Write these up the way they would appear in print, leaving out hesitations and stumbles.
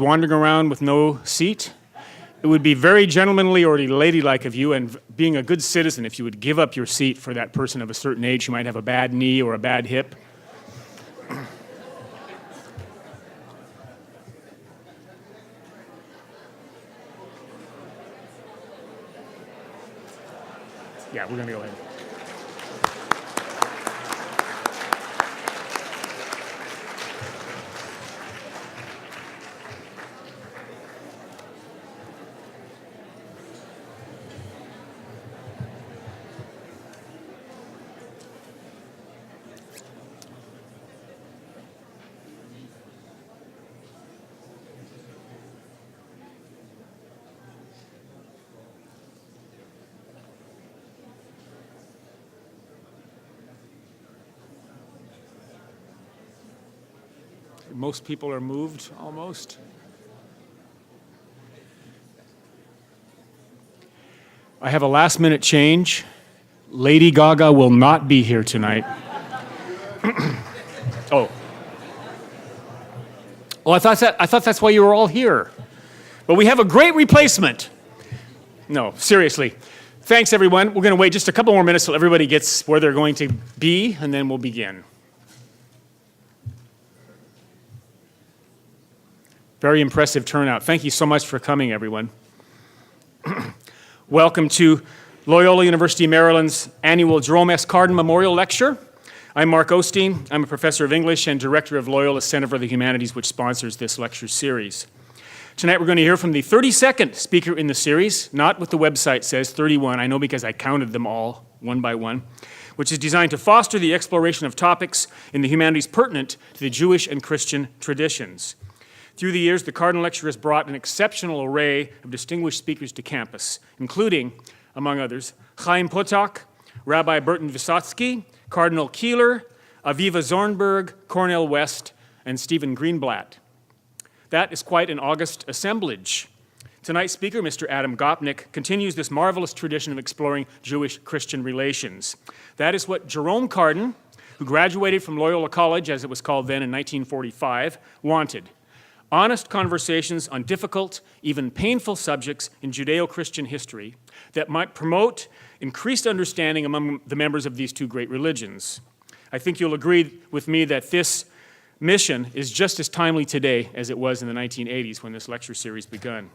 kids wandering around with no seat, it would be very gentlemanly or ladylike of you, and being a good citizen, if you would give up your seat for that person of a certain age who might have a bad knee or a bad hip. Yeah, we're going to go ahead. Most people are moved, almost. I have a last-minute change. Lady Gaga will not be here tonight. Oh, I thought that's why you were all here. But we have a great replacement. No, seriously. Thanks, everyone. We're going to wait just a couple more minutes till everybody gets where they're going to be, and then we'll begin. Very impressive turnout. Thank you so much for coming, everyone. Welcome to Loyola University Maryland's annual Jerome S. Cardin Memorial Lecture. I'm Mark Osteen. I'm a professor of English and director of Loyola's Center for the Humanities, which sponsors this lecture series. Tonight we're going to hear from the 32nd speaker in the series, not what the website says, 31, I know because I counted them all one by one, which is designed to foster the exploration of topics in the humanities pertinent to the Jewish and Christian traditions. Through the years, the Cardin Lecture has brought an exceptional array of distinguished speakers to campus, including, among others, Chaim Potok, Rabbi Burton Vysotsky, Cardinal Keeler, Aviva Zornberg, Cornel West, and Stephen Greenblatt. That is quite an august assemblage. Tonight's speaker, Mr. Adam Gopnik, continues this marvelous tradition of exploring Jewish-Christian relations. That is what Jerome Cardin, who graduated from Loyola College, as it was called then in 1945, wanted. Honest conversations on difficult, even painful subjects in Judeo-Christian history that might promote increased understanding among the members of these two great religions. I think you'll agree with me that this mission is just as timely today as it was in the 1980s when this lecture series began.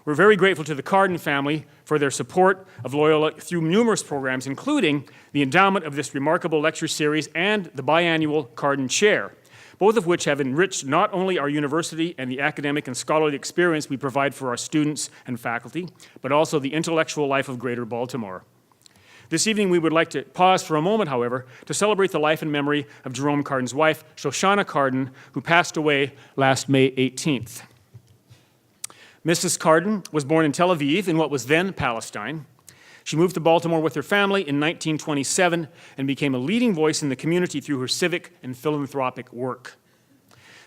We're very grateful to the Cardin family for their support of Loyola through numerous programs, including the endowment of this remarkable lecture series and the biannual Cardin Chair, both of which have enriched not only our university and the academic and scholarly experience we provide for our students and faculty, but also the intellectual life of Greater Baltimore. This evening, we would like to pause for a moment, however, to celebrate the life and memory of Jerome Cardin's wife, Shoshana Cardin, who passed away last May 18th. Mrs. Cardin was born in Tel Aviv in what was then Palestine. She moved to Baltimore with her family in 1927 and became a leading voice in the community through her civic and philanthropic work.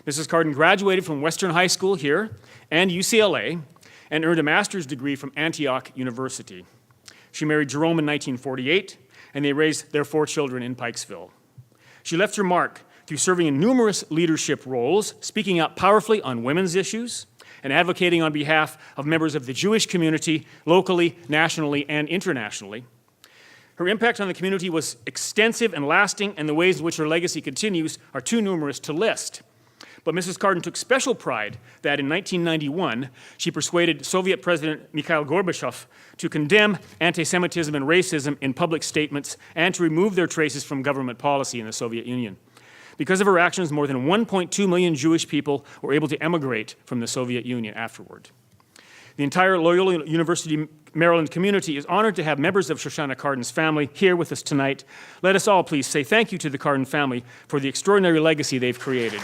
Mrs. Cardin graduated from Western High School here and UCLA and earned a master's degree from Antioch University. She married Jerome in 1948, and they raised their 4 children in Pikesville. She left her mark through serving in numerous leadership roles, speaking out powerfully on women's issues, and advocating on behalf of members of the Jewish community, locally, nationally, and internationally. Her impact on the community was extensive and lasting, and the ways in which her legacy continues are too numerous to list. But Mrs. Cardin took special pride that in 1991, she persuaded Soviet President Mikhail Gorbachev to condemn anti-Semitism and racism in public statements and to remove their traces from government policy in the Soviet Union. Because of her actions, more than 1.2 million Jewish people were able to emigrate from the Soviet Union afterward. The entire Loyola University Maryland community is honored to have members of Shoshana Cardin's family here with us tonight. Let us all please say thank you to the Cardin family for the extraordinary legacy they've created.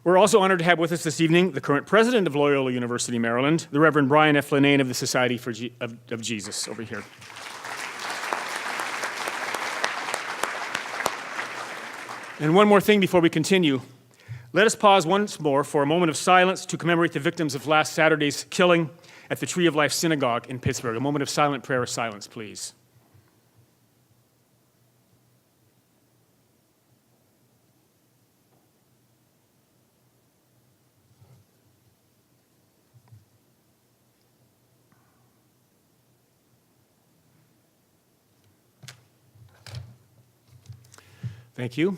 We're also honored to have with us this evening the current president of Loyola University Maryland, the Reverend Brian F. Linane of the Society of Jesus, over here. And one more thing before we continue. Let us pause once more for a moment of silence to commemorate the victims of last Saturday's killing at the Tree of Life Synagogue in Pittsburgh. A moment of silent prayer or silence, please. Thank you.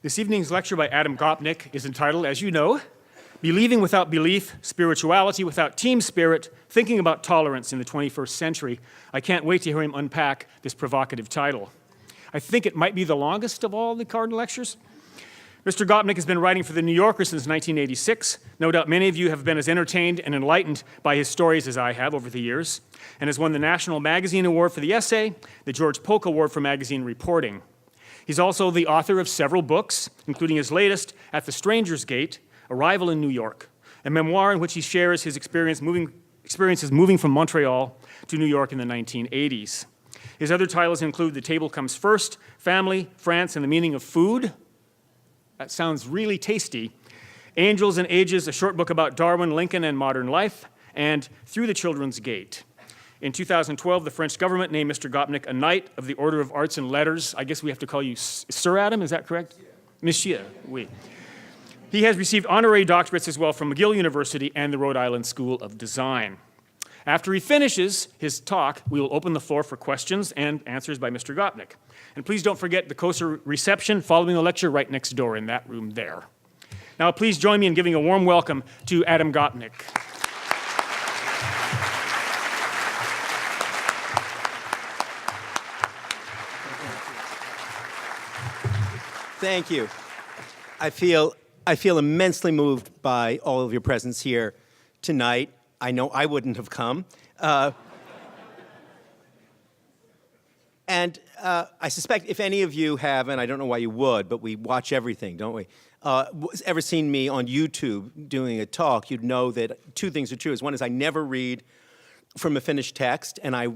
This evening's lecture by Adam Gopnik is entitled, as you know, Believing Without Belief, Spirituality Without Team Spirit, Thinking About Tolerance in the 21st Century. I can't wait to hear him unpack this provocative title. I think it might be the longest of all the Cardin lectures. Mr. Gopnik has been writing for The New Yorker since 1986. No doubt many of you have been as entertained and enlightened by his stories as I have over the years, and has won the National Magazine Award for the essay, the George Polk Award for magazine reporting. He's also the author of several books, including his latest, At the Stranger's Gate, Arrival in New York, a memoir in which he shares his experiences moving from Montreal to New York in the 1980s. His other titles include The Table Comes First, Family, France, and the Meaning of Food. That sounds really tasty. Angels and Ages, a short book about Darwin, Lincoln, and modern life, and Through the Children's Gate. In 2012, the French government named Mr. Gopnik a Knight of the Order of Arts and Letters. I guess we have to call you Sir Adam, is that correct? Monsieur, oui. He has received honorary doctorates as well from McGill University and the Rhode Island School of Design. After he finishes his talk, we will open the floor for questions and answers by Mr. Gopnik. And please don't forget the kosher reception following the lecture right next door in that room there. Now please join me in giving a warm welcome to Adam Gopnik. Thank you. I feel immensely moved by all of your presence here tonight. I know I wouldn't have come. And I suspect if any of you have, and I don't know why you would, but we watch everything, don't we? Ever seen me on YouTube doing a talk, you'd know that two things are true. One is I never read from a finished text, and I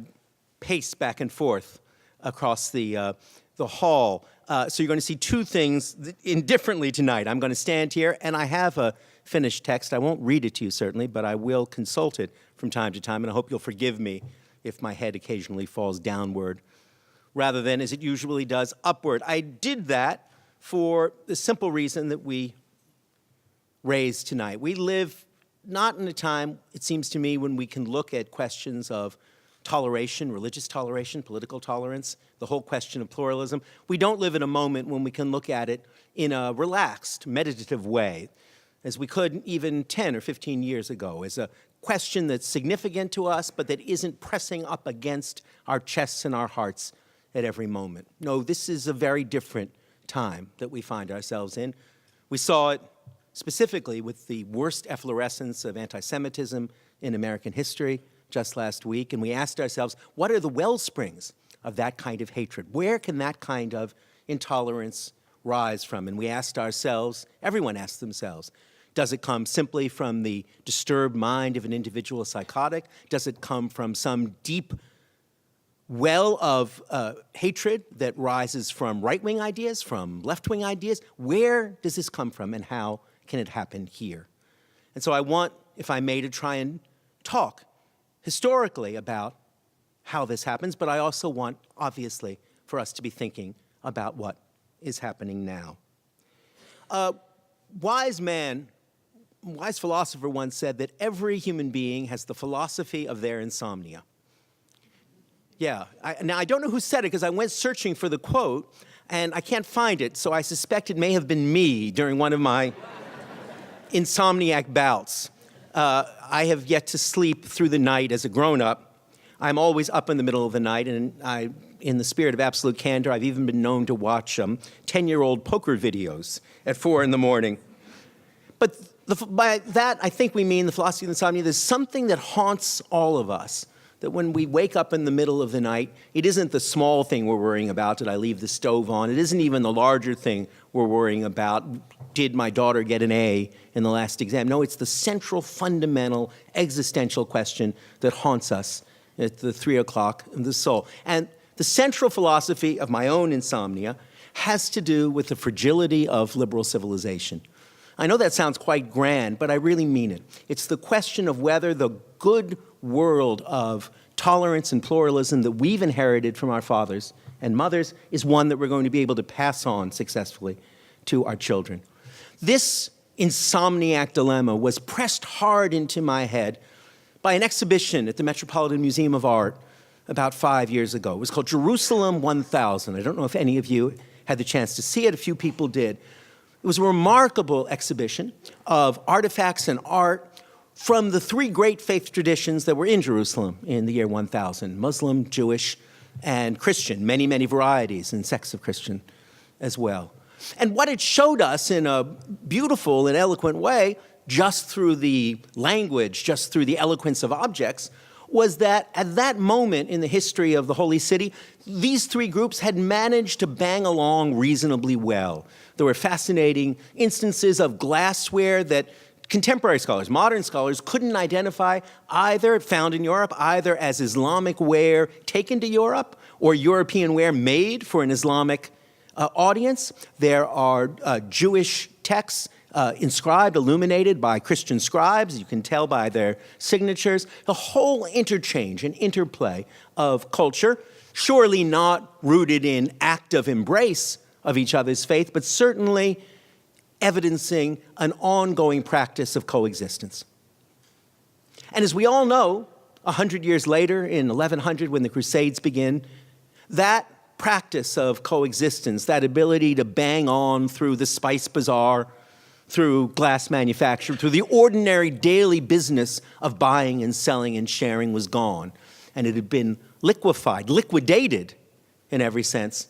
pace back and forth across the hall. So you're going to see two things indifferently tonight. I'm going to stand here, and I have a finished text. I won't read it to you, certainly, but I will consult it from time to time, and I hope you'll forgive me if my head occasionally falls downward rather than, as it usually does, upward. I did that for the simple reason that we raised tonight. We live not in a time, it seems to me, when we can look at questions of toleration, religious toleration, political tolerance, the whole question of pluralism. We don't live in a moment when we can look at it in a relaxed, meditative way, as we could even 10 or 15 years ago, as a question that's significant to us, but that isn't pressing up against our chests and our hearts at every moment. No, this is a very different time that we find ourselves in. We saw it specifically with the worst efflorescence of anti-Semitism in American history just last week, and we asked ourselves, what are the well springs of that kind of hatred? Where can that kind of intolerance rise from? And we asked ourselves, everyone asked themselves, does it come simply from the disturbed mind of an individual psychotic? Does it come from some deep well of hatred that rises from right-wing ideas, from left-wing ideas? Where does this come from, and how can it happen here? And so I want, if I may, to try and talk historically about how this happens, but I also want, obviously, for us to be thinking about what is happening now. A wise philosopher once said that every human being has the philosophy of their insomnia. Yeah, now I don't know who said it because I went searching for the quote and I can't find it, so I suspect it may have been me during one of my insomniac bouts. I have yet to sleep through the night as a grown-up. I'm always up in the middle of the night, and in the spirit of absolute candor, I've even been known to watch 10-year-old poker videos at 4 in the morning. But by that, I think we mean the philosophy of insomnia. There's something that haunts all of us, that when we wake up in the middle of the night, it isn't the small thing we're worrying about, did I leave the stove on? It isn't even the larger thing we're worrying about, did my daughter get an A in the last exam? No, it's the central, fundamental, existential question that haunts us at the 3 o'clock of the soul. And the central philosophy of my own insomnia has to do with the fragility of liberal civilization. I know that sounds quite grand, but I really mean it. It's the question of whether the good world of tolerance and pluralism that we've inherited from our fathers and mothers is one that we're going to be able to pass on successfully to our children. This insomniac dilemma was pressed hard into my head by an exhibition at the Metropolitan Museum of Art about 5 years ago. It was called Jerusalem 1000. I don't know if any of you had the chance to see it. A few people did. It was a remarkable exhibition of artifacts and art from the three great faith traditions that were in Jerusalem in the year 1000, Muslim, Jewish, and Christian, many, many varieties and sects of Christian as well. And what it showed us in a beautiful and eloquent way, just through the language, just through the eloquence of objects, was that at that moment in the history of the Holy City, these three groups had managed to bang along reasonably well. There were fascinating instances of glassware that contemporary scholars, modern scholars, couldn't identify either found in Europe, either as Islamic ware taken to Europe or European ware made for an Islamic audience. There are Jewish texts inscribed, illuminated by Christian scribes. You can tell by their signatures. The whole interchange and interplay of culture, surely not rooted in active embrace of each other's faith, but certainly evidencing an ongoing practice of coexistence. And as we all know, 100 years later, in 1100, when the Crusades begin, that practice of coexistence, that ability to bang on through the spice bazaar, through glass manufacture, through the ordinary daily business of buying and selling and sharing was gone. And it had been liquidated in every sense,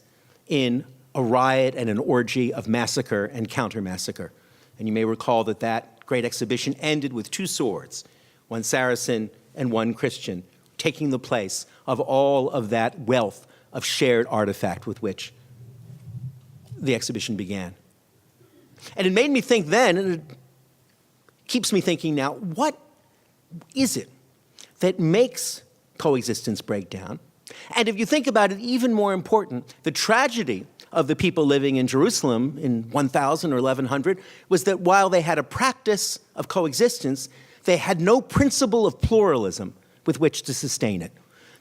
in a riot and an orgy of massacre and counter-massacre. And you may recall that that great exhibition ended with two swords, one Saracen and one Christian, taking the place of all of that wealth of shared artifact with which the exhibition began. And it made me think then, and it keeps me thinking now, what is it that makes coexistence break down? And if you think about it, even more important, the tragedy of the people living in Jerusalem in 1000 or 1100 was that while they had a practice of coexistence, they had no principle of pluralism with which to sustain it.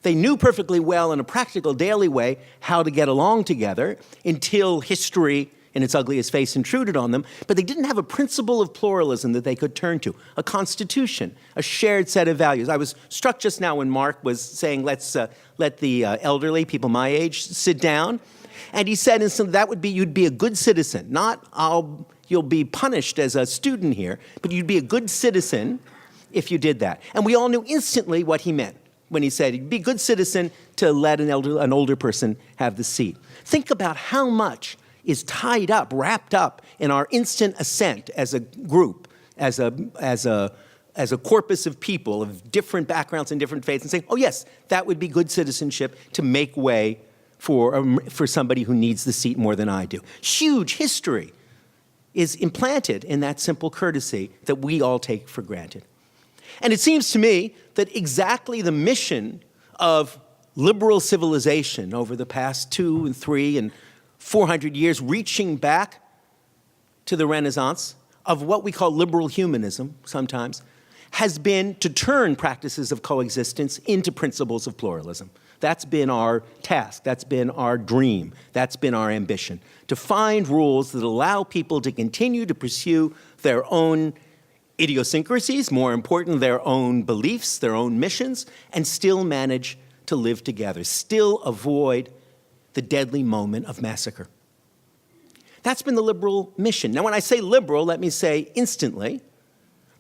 They knew perfectly well in a practical daily way how to get along together until history in its ugliest face intruded on them, but they didn't have a principle of pluralism that they could turn to, a constitution, a shared set of values. I was struck just now when Mark was saying, let's let the elderly, people my age, sit down. And he said that would be, you'd be a good citizen, not you'll be punished as a student here, but you'd be a good citizen if you did that. And we all knew instantly what he meant when he said you'd be a good citizen to let an older person have the seat. Think about how much is tied up, wrapped up in our instant assent as a group, as a corpus of people of different backgrounds and different faiths, and saying, oh yes, that would be good citizenship to make way for somebody who needs the seat more than I do. Huge history is implanted in that simple courtesy that we all take for granted. And it seems to me that exactly the mission of liberal civilization over the past 2 and 3 and 400 years, reaching back to the Renaissance of what we call liberal humanism sometimes, has been to turn practices of coexistence into principles of pluralism. That's been our task, that's been our dream, that's been our ambition, to find rules that allow people to continue to pursue their own idiosyncrasies, more important, their own beliefs, their own missions, and still manage to live together, still avoid the deadly moment of massacre. That's been the liberal mission. Now, when I say liberal, let me say instantly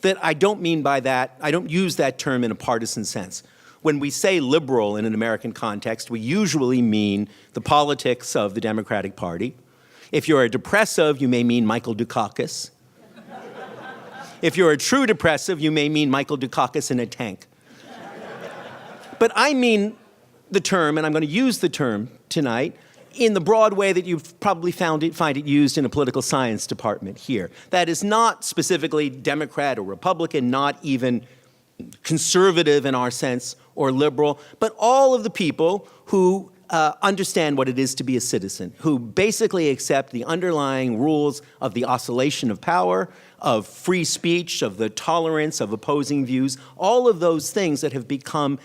that I don't mean by that, I don't use that term in a partisan sense. When we say liberal in an American context, we usually mean the politics of the Democratic Party. If you're a depressive, you may mean Michael Dukakis. If you're a true depressive, you may mean Michael Dukakis in a tank. But I mean the term, and I'm going to use the term tonight, in the broad way that you've probably find it used in a political science department here. That is not specifically Democrat or Republican, not even conservative in our sense or liberal, but all of the people who understand what it is to be a citizen, who basically accept the underlying rules of the oscillation of power, of free speech, of the tolerance, of opposing views, all of those things that have become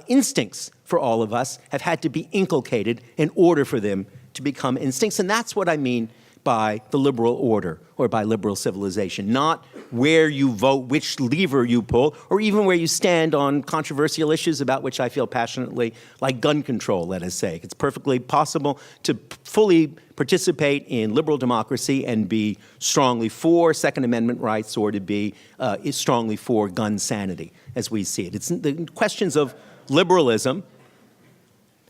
instincts for all of us have had to be inculcated in order for them to become instincts. And that's what I mean by the liberal order or by liberal civilization, not where you vote, which lever you pull, or even where you stand on controversial issues about which I feel passionately, like gun control, let us say. It's perfectly possible to fully participate in liberal democracy and be strongly for Second Amendment rights or to be strongly for gun sanity, as we see it. It's the questions of liberalism.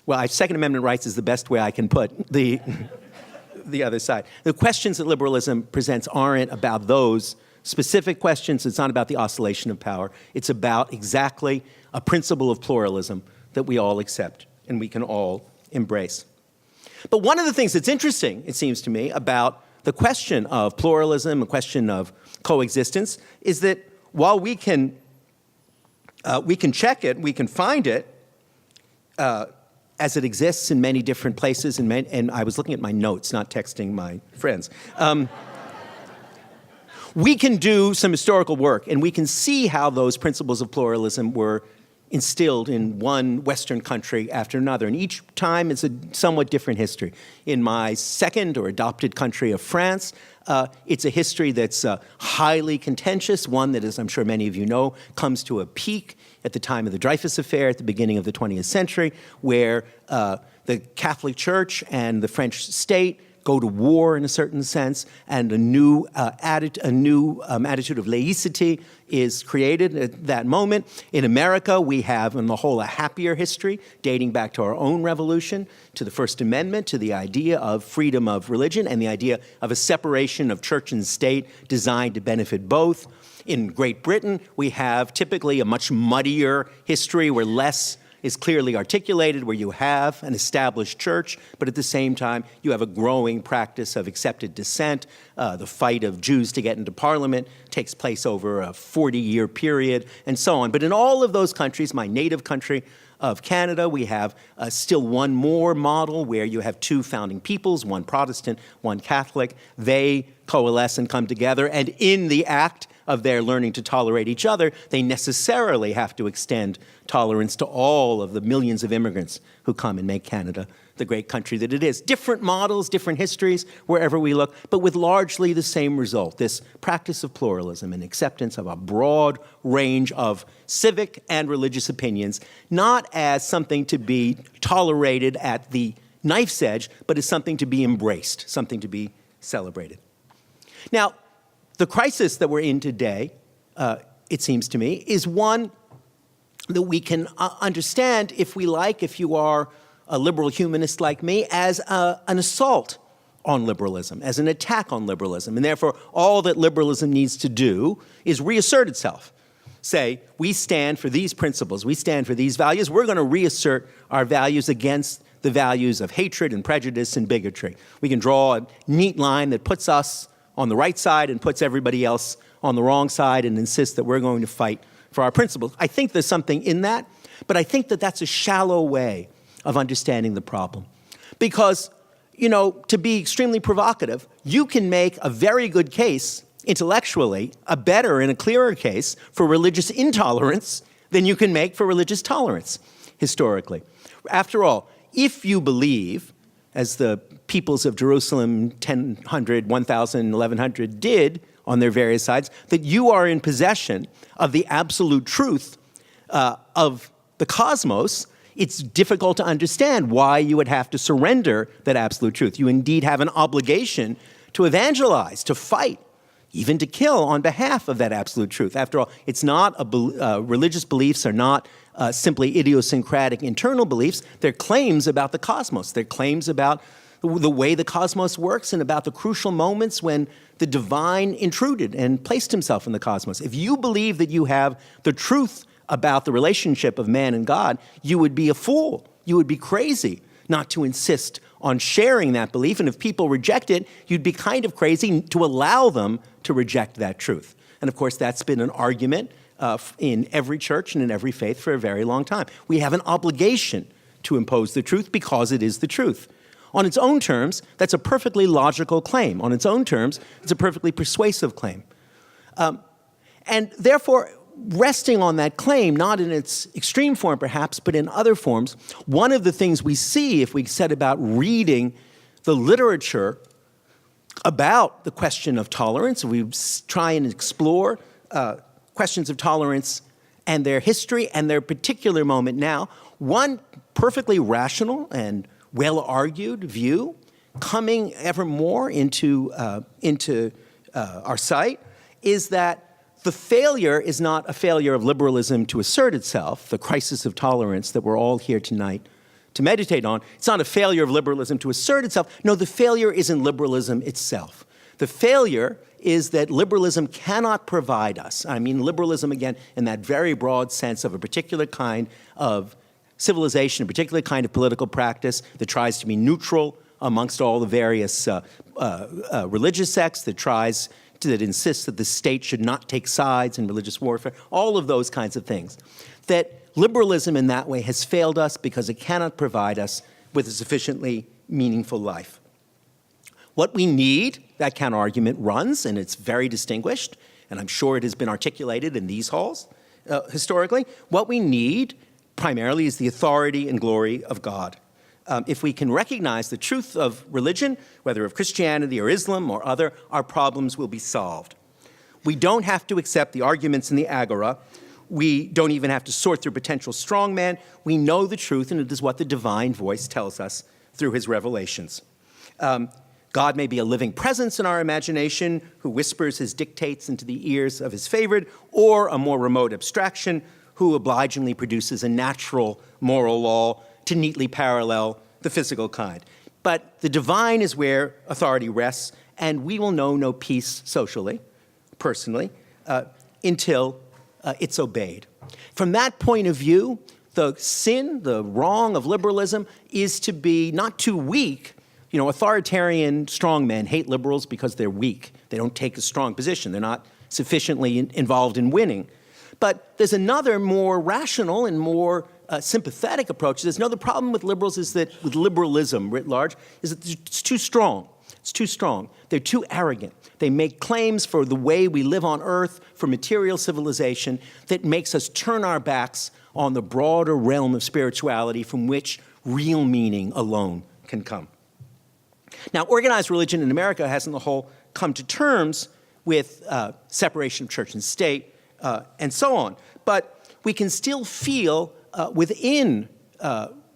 Well, Second Amendment rights is the best way I can put the other side. The questions that liberalism presents aren't about those specific questions. It's not about the oscillation of power. It's about exactly a principle of pluralism that we all accept and we can all embrace. But one of the things that's interesting, it seems to me, about the question of pluralism, the question of coexistence, is that while we can check it, we can find it, as it exists in many different places, and I was looking at my notes, not texting my friends. We can do some historical work, and we can see how those principles of pluralism were instilled in one Western country after another. And each time it's a somewhat different history. In my second or adopted country of France, it's a history that's highly contentious, one that, as I'm sure many of you know, comes to a peak at the time of the Dreyfus Affair at the beginning of the 20th century, where the Catholic Church and the French state go to war in a certain sense, and a new attitude of laicity is created at that moment. In America, we have, on the whole, a happier history dating back to our own revolution, to the First Amendment, to the idea of freedom of religion, and the idea of a separation of church and state designed to benefit both. In Great Britain, we have typically a much muddier history where less is clearly articulated, where you have an established church, but at the same time, you have a growing practice of accepted dissent. The fight of Jews to get into Parliament takes place over a 40-year period, and so on. But in all of those countries, my native country of Canada, we have still one more model where you have two founding peoples, one Protestant, one Catholic. They coalesce and come together, and in the act of their learning to tolerate each other, they necessarily have to extend tolerance to all of the millions of immigrants who come and make Canada the great country that it is. Different models, different histories, wherever we look, but with largely the same result, this practice of pluralism and acceptance of a broad range of civic and religious opinions, not as something to be tolerated at the knife's edge, but as something to be embraced, something to be celebrated. Now, the crisis that we're in today, it seems to me, is one that we can understand, if we like, if you are a liberal humanist like me, as an assault on liberalism, as an attack on liberalism. And therefore, all that liberalism needs to do is reassert itself. Say, we stand for these principles, we stand for these values, we're going to reassert our values against the values of hatred and prejudice and bigotry. We can draw a neat line that puts us on the right side and puts everybody else on the wrong side and insists that we're going to fight for our principles. I think there's something in that, but I think that that's a shallow way of understanding the problem. Because, you know, to be extremely provocative, you can make a very good case intellectually, a better and a clearer case for religious intolerance than you can make for religious tolerance, historically. After all, if you believe, as the peoples of Jerusalem 1000, 1000, 1100 did on their various sides, that you are in possession of the absolute truth of the cosmos, it's difficult to understand why you would have to surrender that absolute truth. You indeed have an obligation to evangelize, to fight, even to kill on behalf of that absolute truth. After all, it's not religious beliefs are not simply idiosyncratic internal beliefs. They're claims about the cosmos. They're claims about the way the cosmos works and about the crucial moments when the divine intruded and placed himself in the cosmos. If you believe that you have the truth about the relationship of man and God, you would be a fool. You would be crazy not to insist on sharing that belief. And if people reject it, you'd be kind of crazy to allow them to reject that truth. And of course, that's been an argument in every church and in every faith for a very long time. We have an obligation to impose the truth because it is the truth. On its own terms, that's a perfectly logical claim. On its own terms, it's a perfectly persuasive claim. And therefore, resting on that claim, not in its extreme form perhaps, but in other forms, one of the things we see if we set about reading the literature about the question of tolerance, we try and explore questions of tolerance and their history and their particular moment now, one perfectly rational and well-argued view coming ever more into our sight is that the failure is not a failure of liberalism to assert itself, the crisis of tolerance that we're all here tonight to meditate on. It's not a failure of liberalism to assert itself. No, the failure is in liberalism itself. The failure is that liberalism cannot provide us, I mean liberalism again in that very broad sense of a particular kind of civilization, a particular kind of political practice that tries to be neutral amongst all the various religious sects, that insists that the state should not take sides in religious warfare, all of those kinds of things. That liberalism in that way has failed us because it cannot provide us with a sufficiently meaningful life. What we need, that counter-argument runs, and it's very distinguished, and I'm sure it has been articulated in these halls historically. What we need primarily is the authority and glory of God. If we can recognize the truth of religion, whether of Christianity or Islam or other, our problems will be solved. We don't have to accept the arguments in the Agora. We don't even have to sort through potential strongmen. We know the truth, and it is what the divine voice tells us through his revelations. God may be a living presence in our imagination who whispers his dictates into the ears of his favored, or a more remote abstraction who obligingly produces a natural moral law to neatly parallel the physical kind. But the divine is where authority rests, and we will know no peace socially, personally, until it's obeyed. From that point of view, the sin, the wrong of liberalism is to be not too weak. You know, authoritarian strongmen hate liberals because they're weak. They don't take a strong position. They're not sufficiently involved in winning. But there's another more rational and more sympathetic approach. There's another problem with liberals is that, with liberalism writ large, is that it's too strong. It's too strong. They're too arrogant. They make claims for the way we live on earth, for material civilization, that makes us turn our backs on the broader realm of spirituality from which real meaning alone can come. Now, organized religion in America has, on the whole, come to terms with separation of church and state and so on. But we can still feel within,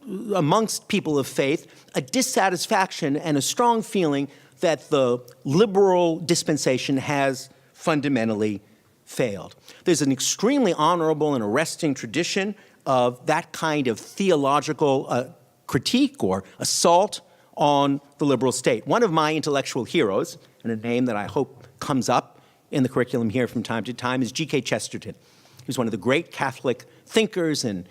amongst people of faith, a dissatisfaction and a strong feeling that the liberal dispensation has fundamentally failed. There's an extremely honorable and arresting tradition of that kind of theological critique or assault on the liberal state. One of my intellectual heroes, and a name that I hope comes up in the curriculum here from time to time, is G.K. Chesterton. He was one of the great Catholic thinkers and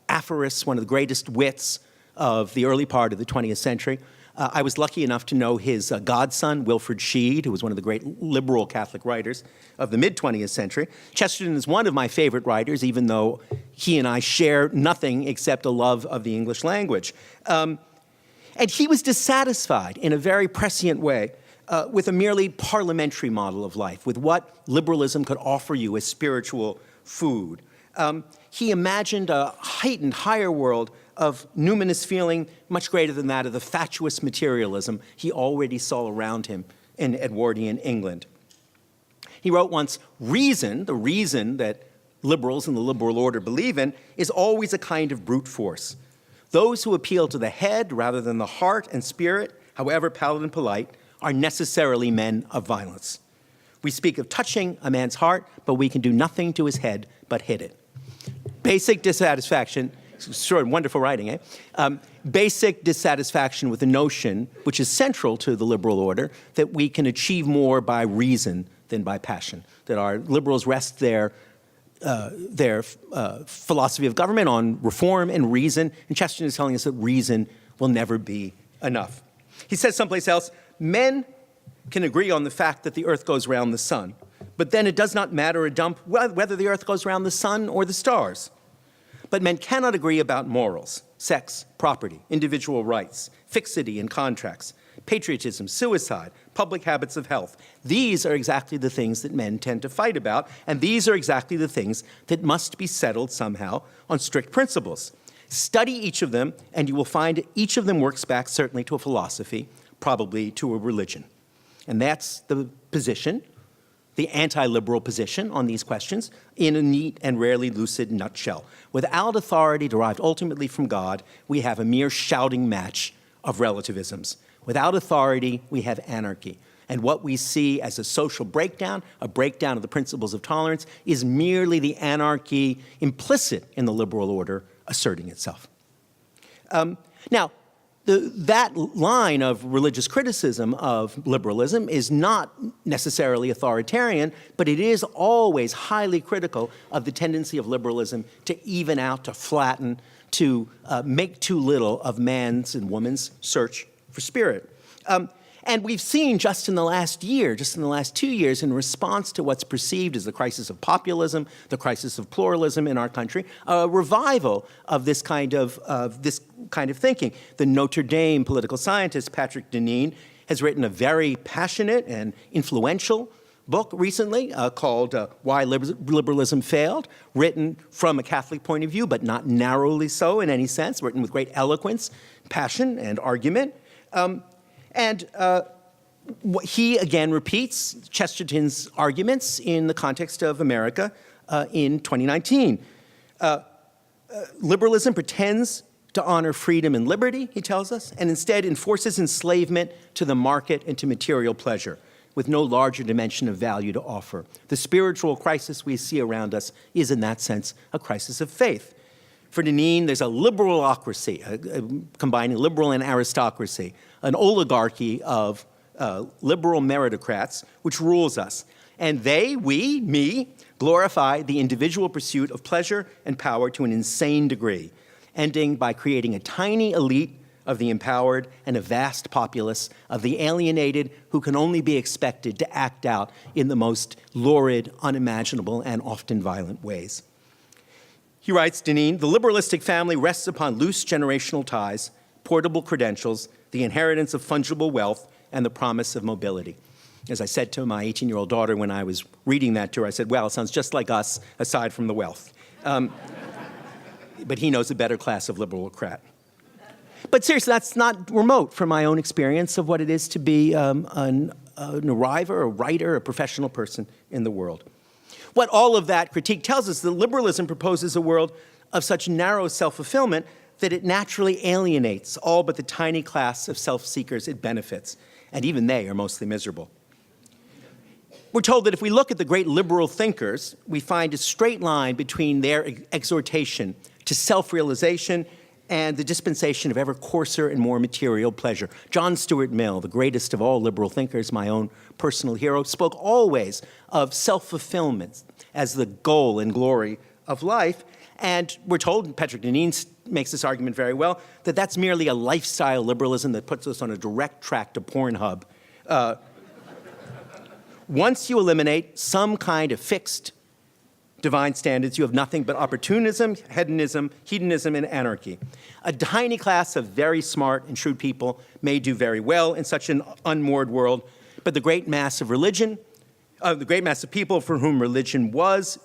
aphorists, one of the greatest wits of the early part of the 20th century. I was lucky enough to know his godson, Wilfrid Sheed, who was one of the great liberal Catholic writers of the mid-20th century. Chesterton is one of my favorite writers, even though he and I share nothing except a love of the English language. And he was dissatisfied in a very prescient way with a merely parliamentary model of life, with what liberalism could offer you as spiritual food. He imagined a heightened, higher world of numinous feeling much greater than that of the fatuous materialism he already saw around him in Edwardian England. He wrote once, reason, the reason that liberals and the liberal order believe in, is always a kind of brute force. Those who appeal to the head rather than the heart and spirit, however pallid and polite, are necessarily men of violence. We speak of touching a man's heart, but we can do nothing to his head but hit it. Basic dissatisfaction, short, wonderful writing, eh? Basic dissatisfaction with the notion, which is central to the liberal order, that we can achieve more by reason than by passion, that our liberals rest their philosophy of government on reform and reason, and Chesterton is telling us that reason will never be enough. He says someplace else, men can agree on the fact that the earth goes round the sun, but then it does not matter a dump whether the earth goes round the sun or the stars. But men cannot agree about morals, sex, property, individual rights, fixity in contracts, patriotism, suicide, public habits of health. These are exactly the things that men tend to fight about, and these are exactly the things that must be settled somehow on strict principles. Study each of them, and you will find each of them works back certainly to a philosophy, probably to a religion. And that's the position, the anti-liberal position on these questions, in a neat and rarely lucid nutshell. Without authority derived ultimately from God, we have a mere shouting match of relativisms. Without authority, we have anarchy. And what we see as a social breakdown, a breakdown of the principles of tolerance, is merely the anarchy implicit in the liberal order asserting itself. Now, that line of religious criticism of liberalism is not necessarily authoritarian, but it is always highly critical of the tendency of liberalism to even out, to flatten, to make too little of man's and woman's search for spirit. And we've seen just in the last year, just in the last 2 years, in response to what's perceived as the crisis of populism, the crisis of pluralism in our country, a revival of this kind of thinking. The Notre Dame political scientist Patrick Deneen has written a very passionate and influential book recently called Why Liberalism Failed, written from a Catholic point of view, but not narrowly so in any sense, written with great eloquence, passion, and argument. He again repeats Chesterton's arguments in the context of America in 2019. Liberalism pretends to honor freedom and liberty, he tells us, and instead enforces enslavement to the market and to material pleasure, with no larger dimension of value to offer. The spiritual crisis we see around us is, in that sense, a crisis of faith. For Deneen, there's a liberalocracy, combining liberal and aristocracy, an oligarchy of liberal meritocrats which rules us. And me, glorify the individual pursuit of pleasure and power to an insane degree, ending by creating a tiny elite of the empowered and a vast populace of the alienated who can only be expected to act out in the most lurid, unimaginable, and often violent ways. He writes, Deneen, the liberalistic family rests upon loose generational ties, portable credentials, the inheritance of fungible wealth, and the promise of mobility. As I said to my 18-year-old daughter when I was reading that to her, I said, well, it sounds just like us, aside from the wealth. But he knows a better class of liberalocrat. But seriously, that's not remote from my own experience of what it is to be an arriver, a writer, a professional person in the world. What all of that critique tells us, that liberalism proposes a world of such narrow self-fulfillment that it naturally alienates all but the tiny class of self-seekers it benefits, and even they are mostly miserable. We're told that if we look at the great liberal thinkers, we find a straight line between their exhortation to self-realization and the dispensation of ever coarser and more material pleasure. John Stuart Mill, the greatest of all liberal thinkers, my own personal hero, spoke always of self-fulfillment as the goal and glory of life. And we're told, and Patrick Deneen makes this argument very well, that that's merely a lifestyle liberalism that puts us on a direct track to Pornhub. Once you eliminate some kind of fixed divine standards, you have nothing but opportunism, hedonism, and anarchy. A tiny class of very smart and shrewd people may do very well in such an unmoored world, but the great mass of people for whom religion was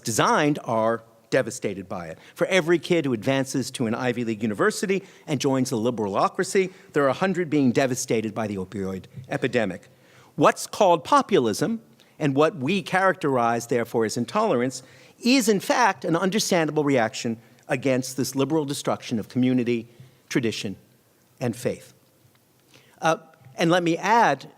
designed are devastated by it. For every kid who advances to an Ivy League university and joins the liberalocracy, there are 100 being devastated by the opioid epidemic. What's called populism, and what we characterize, therefore, as intolerance, is, in fact, an understandable reaction against this liberal destruction of community, tradition, and faith. And let me add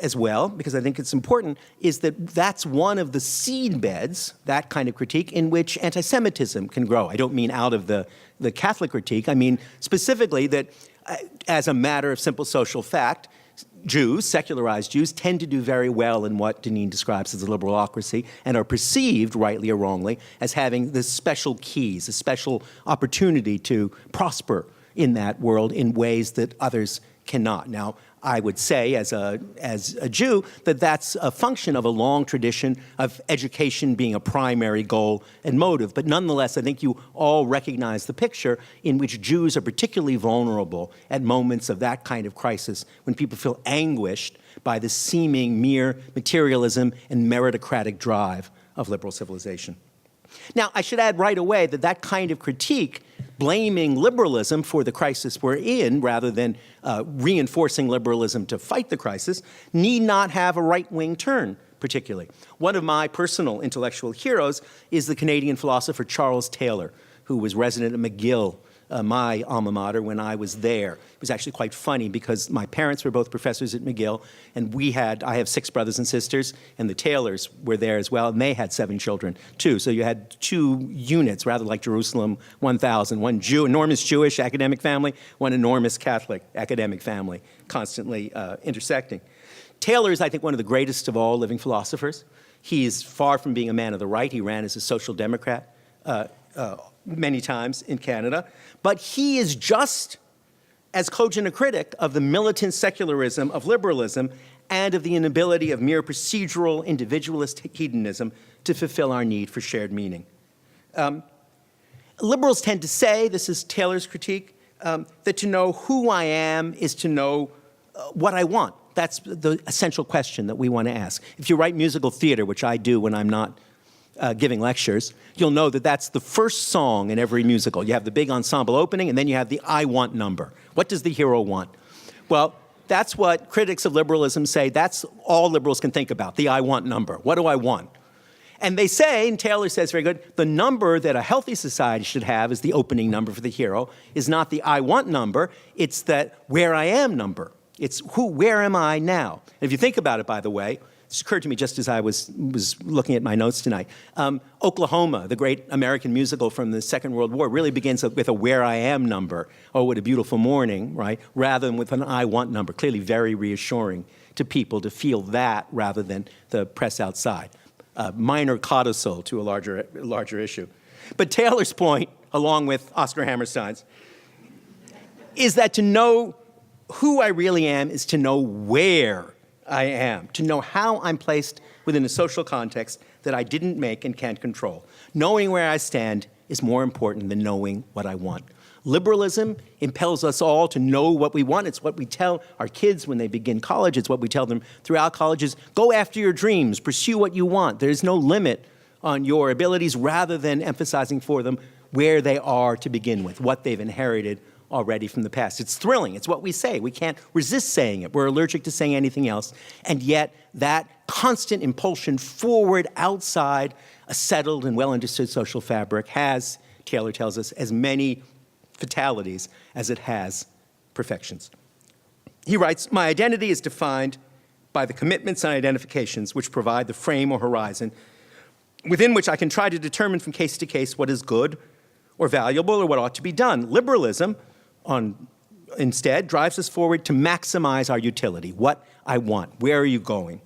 as well, because I think it's important, is that that's one of the seed beds, that kind of critique, in which anti-Semitism can grow. I don't mean out of the Catholic critique. I mean specifically that as a matter of simple social fact, Jews, secularized Jews, tend to do very well in what Deneen describes as a liberalocracy and are perceived, rightly or wrongly, as having the special keys, a special opportunity to prosper in that world in ways that others cannot. Now, I would say, as a Jew, that that's a function of a long tradition of education being a primary goal and motive. But nonetheless, I think you all recognize the picture in which Jews are particularly vulnerable at moments of that kind of crisis, when people feel anguished by the seeming mere materialism and meritocratic drive of liberal civilization. Now, I should add right away that that kind of critique, blaming liberalism for the crisis we're in rather than reinforcing liberalism to fight the crisis, need not have a right-wing turn, particularly. One of my personal intellectual heroes is the Canadian philosopher Charles Taylor, who was resident at McGill, my alma mater, when I was there. It was actually quite funny because my parents were both professors at McGill, and I have 6 brothers and sisters, and the Taylors were there as well, and they had 7 children too. So you had 2 units, rather like Jerusalem 1000, one enormous Jewish academic family, one enormous Catholic academic family, constantly intersecting. Taylor is, I think, one of the greatest of all living philosophers. He is far from being a man of the right. He ran as a social democrat many times in Canada. But he is just as cogent a critic of the militant secularism of liberalism and of the inability of mere procedural individualist hedonism to fulfill our need for shared meaning. Liberals tend to say, this is Taylor's critique, that to know who I am is to know what I want. That's the essential question that we want to ask. If you write musical theater, which I do when I'm not giving lectures, you'll know that that's the first song in every musical. You have the big ensemble opening, and then you have the I want number. What does the hero want? Well, that's what critics of liberalism say. That's all liberals can think about, the I want number. What do I want? And they say, and Taylor says very good, the number that a healthy society should have is the opening number for the hero, is not the I want number, it's that where I am number. It's where am I now? And if you think about it, by the way, this occurred to me just as I was looking at my notes tonight. Oklahoma, the great American musical from the Second World War, really begins with a where I am number. Oh, what a beautiful morning, right? Rather than with an I want number. Clearly very reassuring to people to feel that rather than the press outside. Minor codicil to a larger issue. But Taylor's point, along with Oscar Hammerstein's, is that to know who I really am is to know where I am, to know how I'm placed within a social context that I didn't make and can't control. Knowing where I stand is more important than knowing what I want. Liberalism impels us all to know what we want. It's what we tell our kids when they begin college. It's what we tell them throughout colleges. Go after your dreams. Pursue what you want. There's no limit on your abilities, rather than emphasizing for them where they are to begin with, what they've inherited already from the past. It's thrilling. It's what we say. We can't resist saying it. We're allergic to saying anything else. And yet, that constant impulsion forward outside a settled and well-understood social fabric has, Taylor tells us, as many fatalities as it has perfections. He writes, my identity is defined by the commitments and identifications which provide the frame or horizon within which I can try to determine from case to case what is good or valuable or what ought to be done. Liberalism, instead, drives us forward to maximize our utility, what I want, where are you going?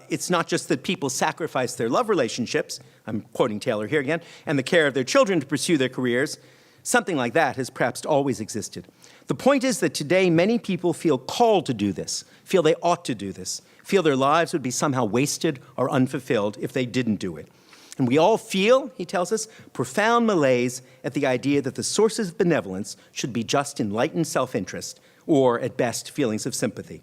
It's not just that people sacrifice their love relationships, I'm quoting Taylor here again, and the care of their children to pursue their careers. Something like that has perhaps always existed. The point is that today many people feel called to do this, feel they ought to do this, feel their lives would be somehow wasted or unfulfilled if they didn't do it. And we all feel, he tells us, profound malaise at the idea that the sources of benevolence should be just enlightened self-interest, or at best, feelings of sympathy.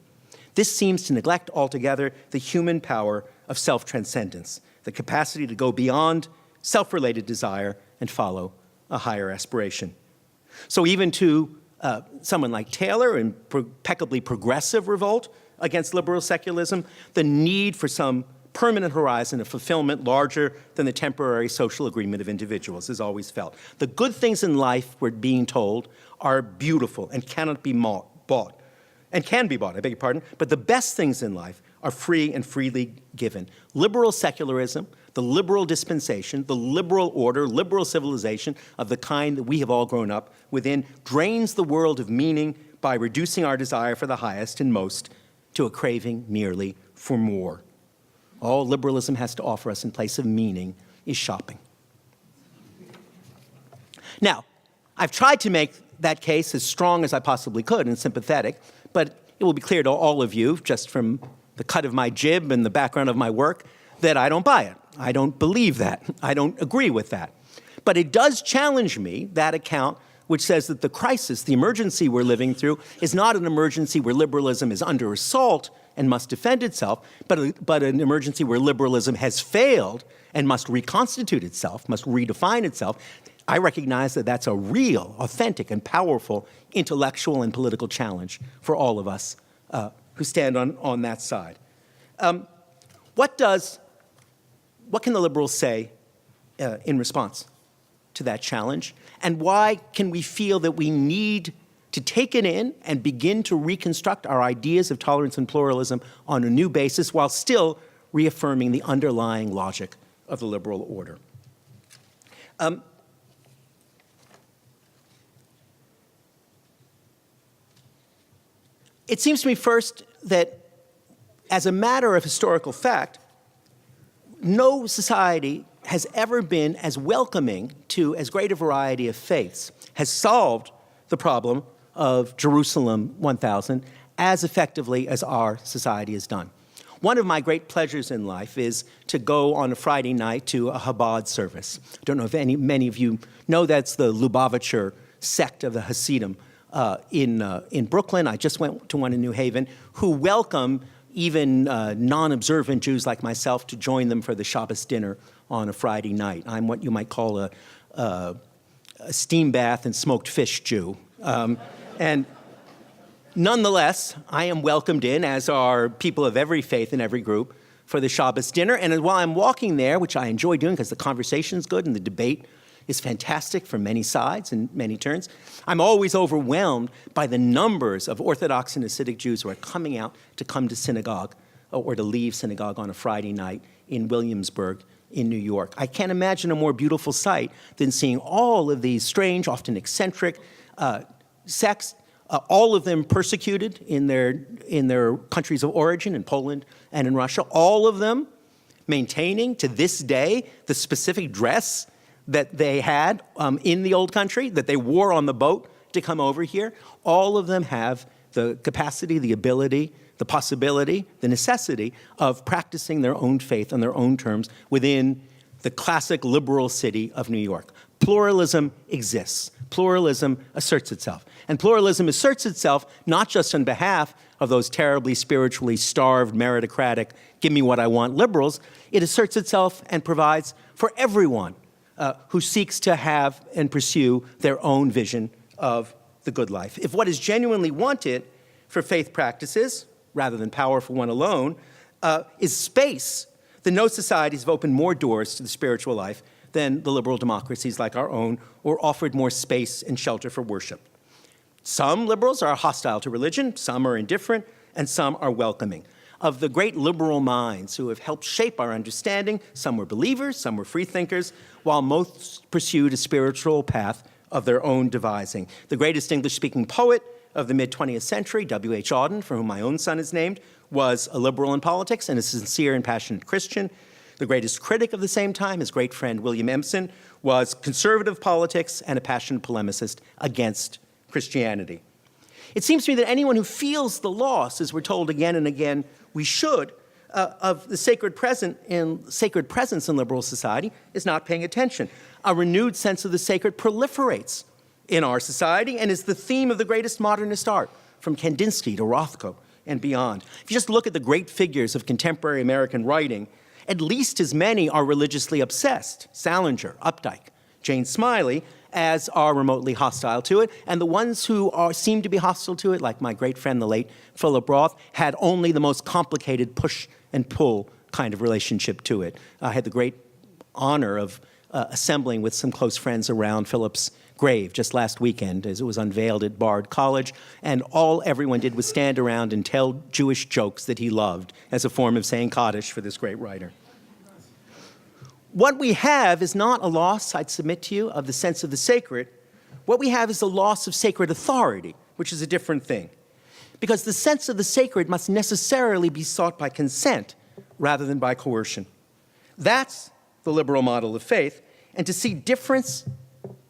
This seems to neglect altogether the human power of self-transcendence, the capacity to go beyond self-related desire and follow a higher aspiration. So even to someone like Taylor, in impeccably progressive revolt against liberal secularism, the need for some permanent horizon of fulfillment larger than the temporary social agreement of individuals is always felt. The good things in life, we're being told, are beautiful and cannot be bought, and can be bought, I beg your pardon, but the best things in life are free and freely given. Liberal secularism, the liberal dispensation, the liberal order, liberal civilization of the kind that we have all grown up within, drains the world of meaning by reducing our desire for the highest and most to a craving merely for more. All liberalism has to offer us in place of meaning is shopping. Now, I've tried to make that case as strong as I possibly could and sympathetic, but it will be clear to all of you, just from the cut of my jib and the background of my work, that I don't buy it. I don't believe that. I don't agree with that. But it does challenge me, that account which says that the crisis, the emergency we're living through, is not an emergency where liberalism is under assault and must defend itself, but an emergency where liberalism has failed and must reconstitute itself, must redefine itself. I recognize that that's a real, authentic, and powerful intellectual and political challenge for all of us who stand on that side. What can the liberals say in response to that challenge? And why can we feel that we need to take it in and begin to reconstruct our ideas of tolerance and pluralism on a new basis while still reaffirming the underlying logic of the liberal order? It seems to me first that as a matter of historical fact, no society has ever been as welcoming to as great a variety of faiths, has solved the problem of Jerusalem 1000 as effectively as our society has done. One of my great pleasures in life is to go on a Friday night to a Chabad service. I don't know if many of you know that's the Lubavitcher sect of the Hasidim in Brooklyn. I just went to one in New Haven, who welcome even non-observant Jews like myself to join them for the Shabbos dinner on a Friday night. I'm what you might call a steam bath and smoked fish Jew. And nonetheless, I am welcomed in, as are people of every faith and every group, for the Shabbos dinner. And while I'm walking there, which I enjoy doing because the conversation's good and the debate is fantastic from many sides and many turns, I'm always overwhelmed by the numbers of Orthodox and Hasidic Jews who are coming out to come to synagogue or to leave synagogue on a Friday night in Williamsburg in New York. I can't imagine a more beautiful sight than seeing all of these strange, often eccentric sects, all of them persecuted in their countries of origin, in Poland and in Russia, all of them maintaining to this day the specific dress that they had in the old country, that they wore on the boat to come over here. All of them have the capacity, the ability, the possibility, the necessity of practicing their own faith on their own terms within the classic liberal city of New York. Pluralism exists. Pluralism asserts itself. And pluralism asserts itself not just on behalf of those terribly spiritually starved, meritocratic, give me what I want liberals. It asserts itself and provides for everyone who seeks to have and pursue their own vision of the good life. If what is genuinely wanted for faith practices, rather than power for one alone, is space, then no societies have opened more doors to the spiritual life than the liberal democracies like our own, or offered more space and shelter for worship. Some liberals are hostile to religion, some are indifferent, and some are welcoming. Of the great liberal minds who have helped shape our understanding, some were believers, some were freethinkers, while most pursued a spiritual path of their own devising. The greatest English-speaking poet of the mid-20th century, W.H. Auden, for whom my own son is named, was a liberal in politics and a sincere and passionate Christian. The greatest critic of the same time, his great friend William Empson, was conservative politics and a passionate polemicist against Christianity. It seems to me that anyone who feels the loss, as we're told again and again we should, of the sacred presence in liberal society is not paying attention. A renewed sense of the sacred proliferates in our society and is the theme of the greatest modernist art, from Kandinsky to Rothko and beyond. If you just look at the great figures of contemporary American writing, at least as many are religiously obsessed, Salinger, Updike, Jane Smiley, as are remotely hostile to it. And the ones who seem to be hostile to it, like my great friend, the late Philip Roth, had only the most complicated push and pull kind of relationship to it. I had the great honor of assembling with some close friends around Philip's grave just last weekend as it was unveiled at Bard College, and all everyone did was stand around and tell Jewish jokes that he loved as a form of saying Kaddish for this great writer. What we have is not a loss, I'd submit to you, of the sense of the sacred. What we have is a loss of sacred authority, which is a different thing. Because the sense of the sacred must necessarily be sought by consent rather than by coercion. That's the liberal model of faith. And to see difference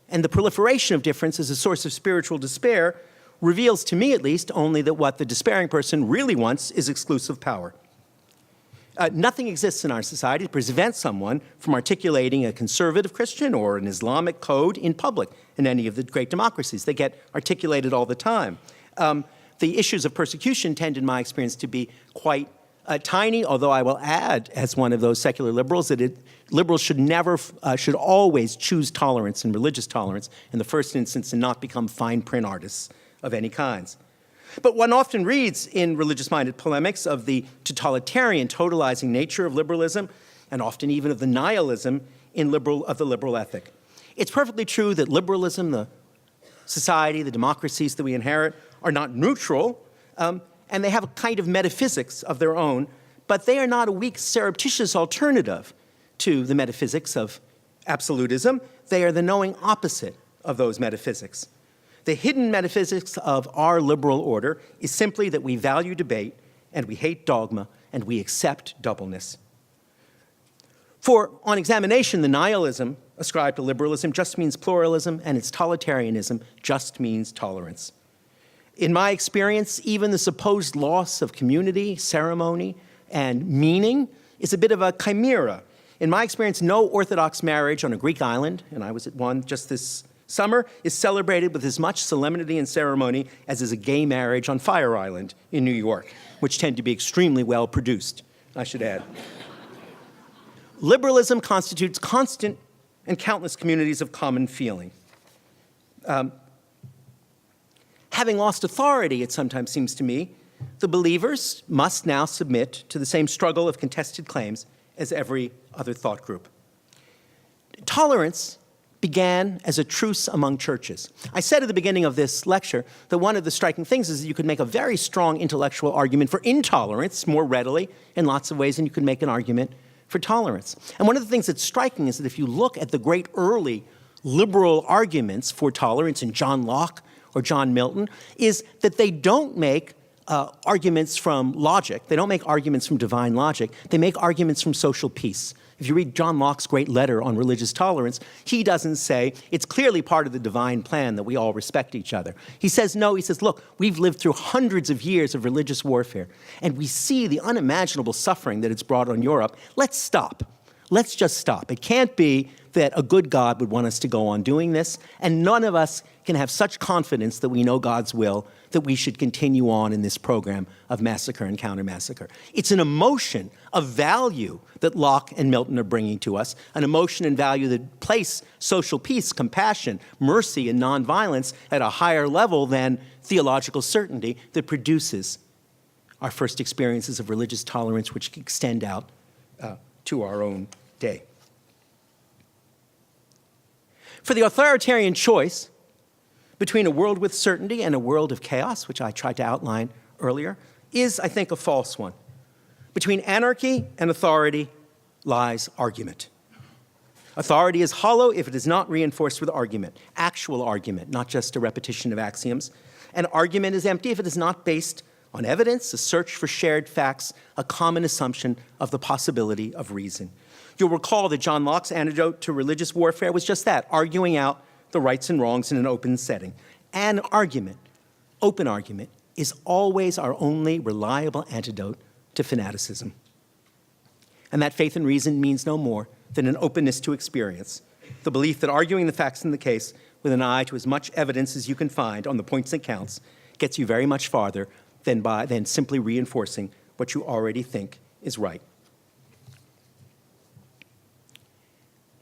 and the proliferation of difference as a source of spiritual despair reveals, to me at least, only that what the despairing person really wants is exclusive power. Nothing exists in our society to prevent someone from articulating a conservative Christian or an Islamic code in public in any of the great democracies. They get articulated all the time. The issues of persecution tend, in my experience, to be quite tiny, although I will add, as one of those secular liberals, that liberals should always choose tolerance and religious tolerance in the first instance and not become fine print artists of any kinds. But one often reads in religious-minded polemics of the totalitarian, totalizing nature of liberalism, and often even of the nihilism of the liberal ethic. It's perfectly true that liberalism, the society, the democracies that we inherit, are not neutral, and they have a kind of metaphysics of their own, but they are not a weak, surreptitious alternative to the metaphysics of absolutism. They are the knowing opposite of those metaphysics. The hidden metaphysics of our liberal order is simply that we value debate, and we hate dogma, and we accept doubleness. For, on examination, the nihilism ascribed to liberalism just means pluralism, and its totalitarianism just means tolerance. In my experience, even the supposed loss of community, ceremony, and meaning is a bit of a chimera. In my experience, no Orthodox marriage on a Greek island, and I was at one just this summer, is celebrated with as much solemnity and ceremony as is a gay marriage on Fire Island in New York, which tend to be extremely well produced, I should add. Liberalism constitutes constant and countless communities of common feeling. Having lost authority, it sometimes seems to me, the believers must now submit to the same struggle of contested claims as every other thought group. Tolerance began as a truce among churches. I said at the beginning of this lecture that one of the striking things is that you could make a very strong intellectual argument for intolerance more readily in lots of ways than you could make an argument for tolerance. And one of the things that's striking is that if you look at the great early liberal arguments for tolerance in John Locke or John Milton, is that they don't make arguments from logic. They don't make arguments from divine logic. They make arguments from social peace. If you read John Locke's great letter on religious tolerance, he doesn't say, it's clearly part of the divine plan that we all respect each other. He says, no, he says, look, we've lived through hundreds of years of religious warfare, and we see the unimaginable suffering that it's brought on Europe. Let's stop. Let's just stop. It can't be that a good God would want us to go on doing this, and none of us can have such confidence that we know God's will that we should continue on in this program of massacre and counter-massacre. It's an emotion of value that Locke and Milton are bringing to us, an emotion and value that place social peace, compassion, mercy, and nonviolence at a higher level than theological certainty that produces our first experiences of religious tolerance, which extend out to our own day. For the authoritarian choice between a world with certainty and a world of chaos, which I tried to outline earlier, is, I think, a false one. Between anarchy and authority lies argument. Authority is hollow if it is not reinforced with argument, actual argument, not just a repetition of axioms. And argument is empty if it is not based on evidence, a search for shared facts, a common assumption of the possibility of reason. You'll recall that John Locke's antidote to religious warfare was just that, arguing out the rights and wrongs in an open setting. An argument, open argument, is always our only reliable antidote to fanaticism. And that faith in reason means no more than an openness to experience, the belief that arguing the facts in the case with an eye to as much evidence as you can find on the points that counts gets you very much farther than simply reinforcing what you already think is right.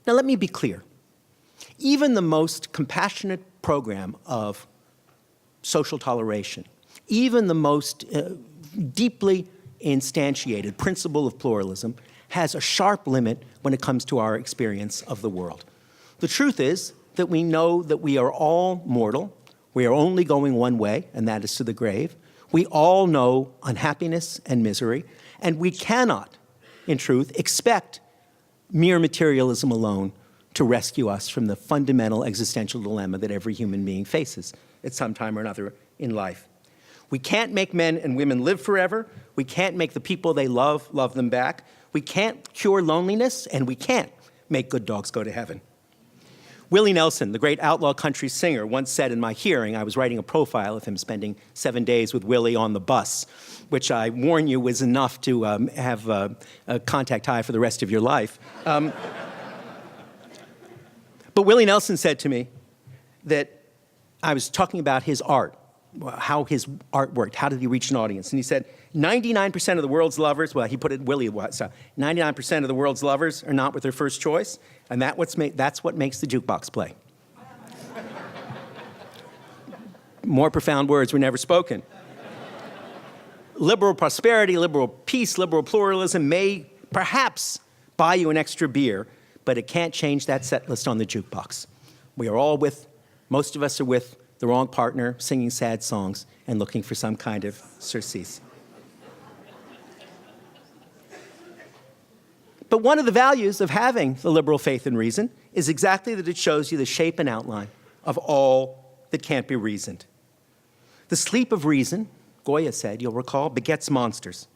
Now let me be clear. Even the most compassionate program of social toleration, even the most deeply instantiated principle of pluralism has a sharp limit when it comes to our experience of the world. The truth is that we know that we are all mortal. We are only going one way, and that is to the grave. We all know unhappiness and misery, and we cannot, in truth, expect mere materialism alone to rescue us from the fundamental existential dilemma that every human being faces at some time or another in life. We can't make men and women live forever. We can't make the people they love them back. We can't cure loneliness, and we can't make good dogs go to heaven. Willie Nelson, the great outlaw country singer, once said in my hearing, I was writing a profile of him spending 7 days with Willie on the bus, which I warn you was enough to have a contact high for the rest of your life. But Willie Nelson said to me that I was talking about his art, how his art worked, how did he reach an audience? And he said, 99% of the world's lovers, well, he put it Willie, so 99% of the world's lovers are not with their first choice, and that's what makes the jukebox play. More profound words were never spoken. Liberal prosperity, liberal peace, liberal pluralism may perhaps buy you an extra beer, but it can't change that set list on the jukebox. Most of us are with the wrong partner, singing sad songs, and looking for some kind of surcease. But one of the values of having the liberal faith in reason is exactly that it shows you the shape and outline of all that can't be reasoned. The sleep of reason, Goya said, you'll recall, begets monsters.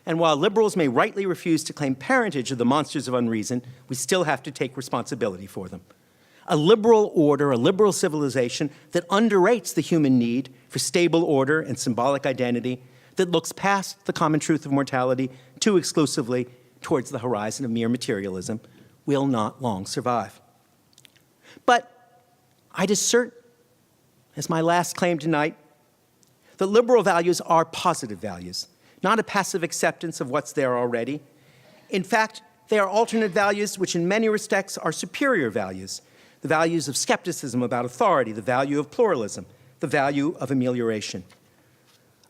And while liberals may rightly refuse to claim parentage of the monsters of unreason, we still have to take responsibility for them. A liberal order, a liberal civilization that underrates the human need for stable order and symbolic identity, that looks past the common truth of mortality too exclusively towards the horizon of mere materialism, will not long survive. But I'd assert, as my last claim tonight, that liberal values are positive values, not a passive acceptance of what's there already. In fact, they are alternate values which in many respects are superior values. The values of skepticism about authority, the value of pluralism, the value of amelioration.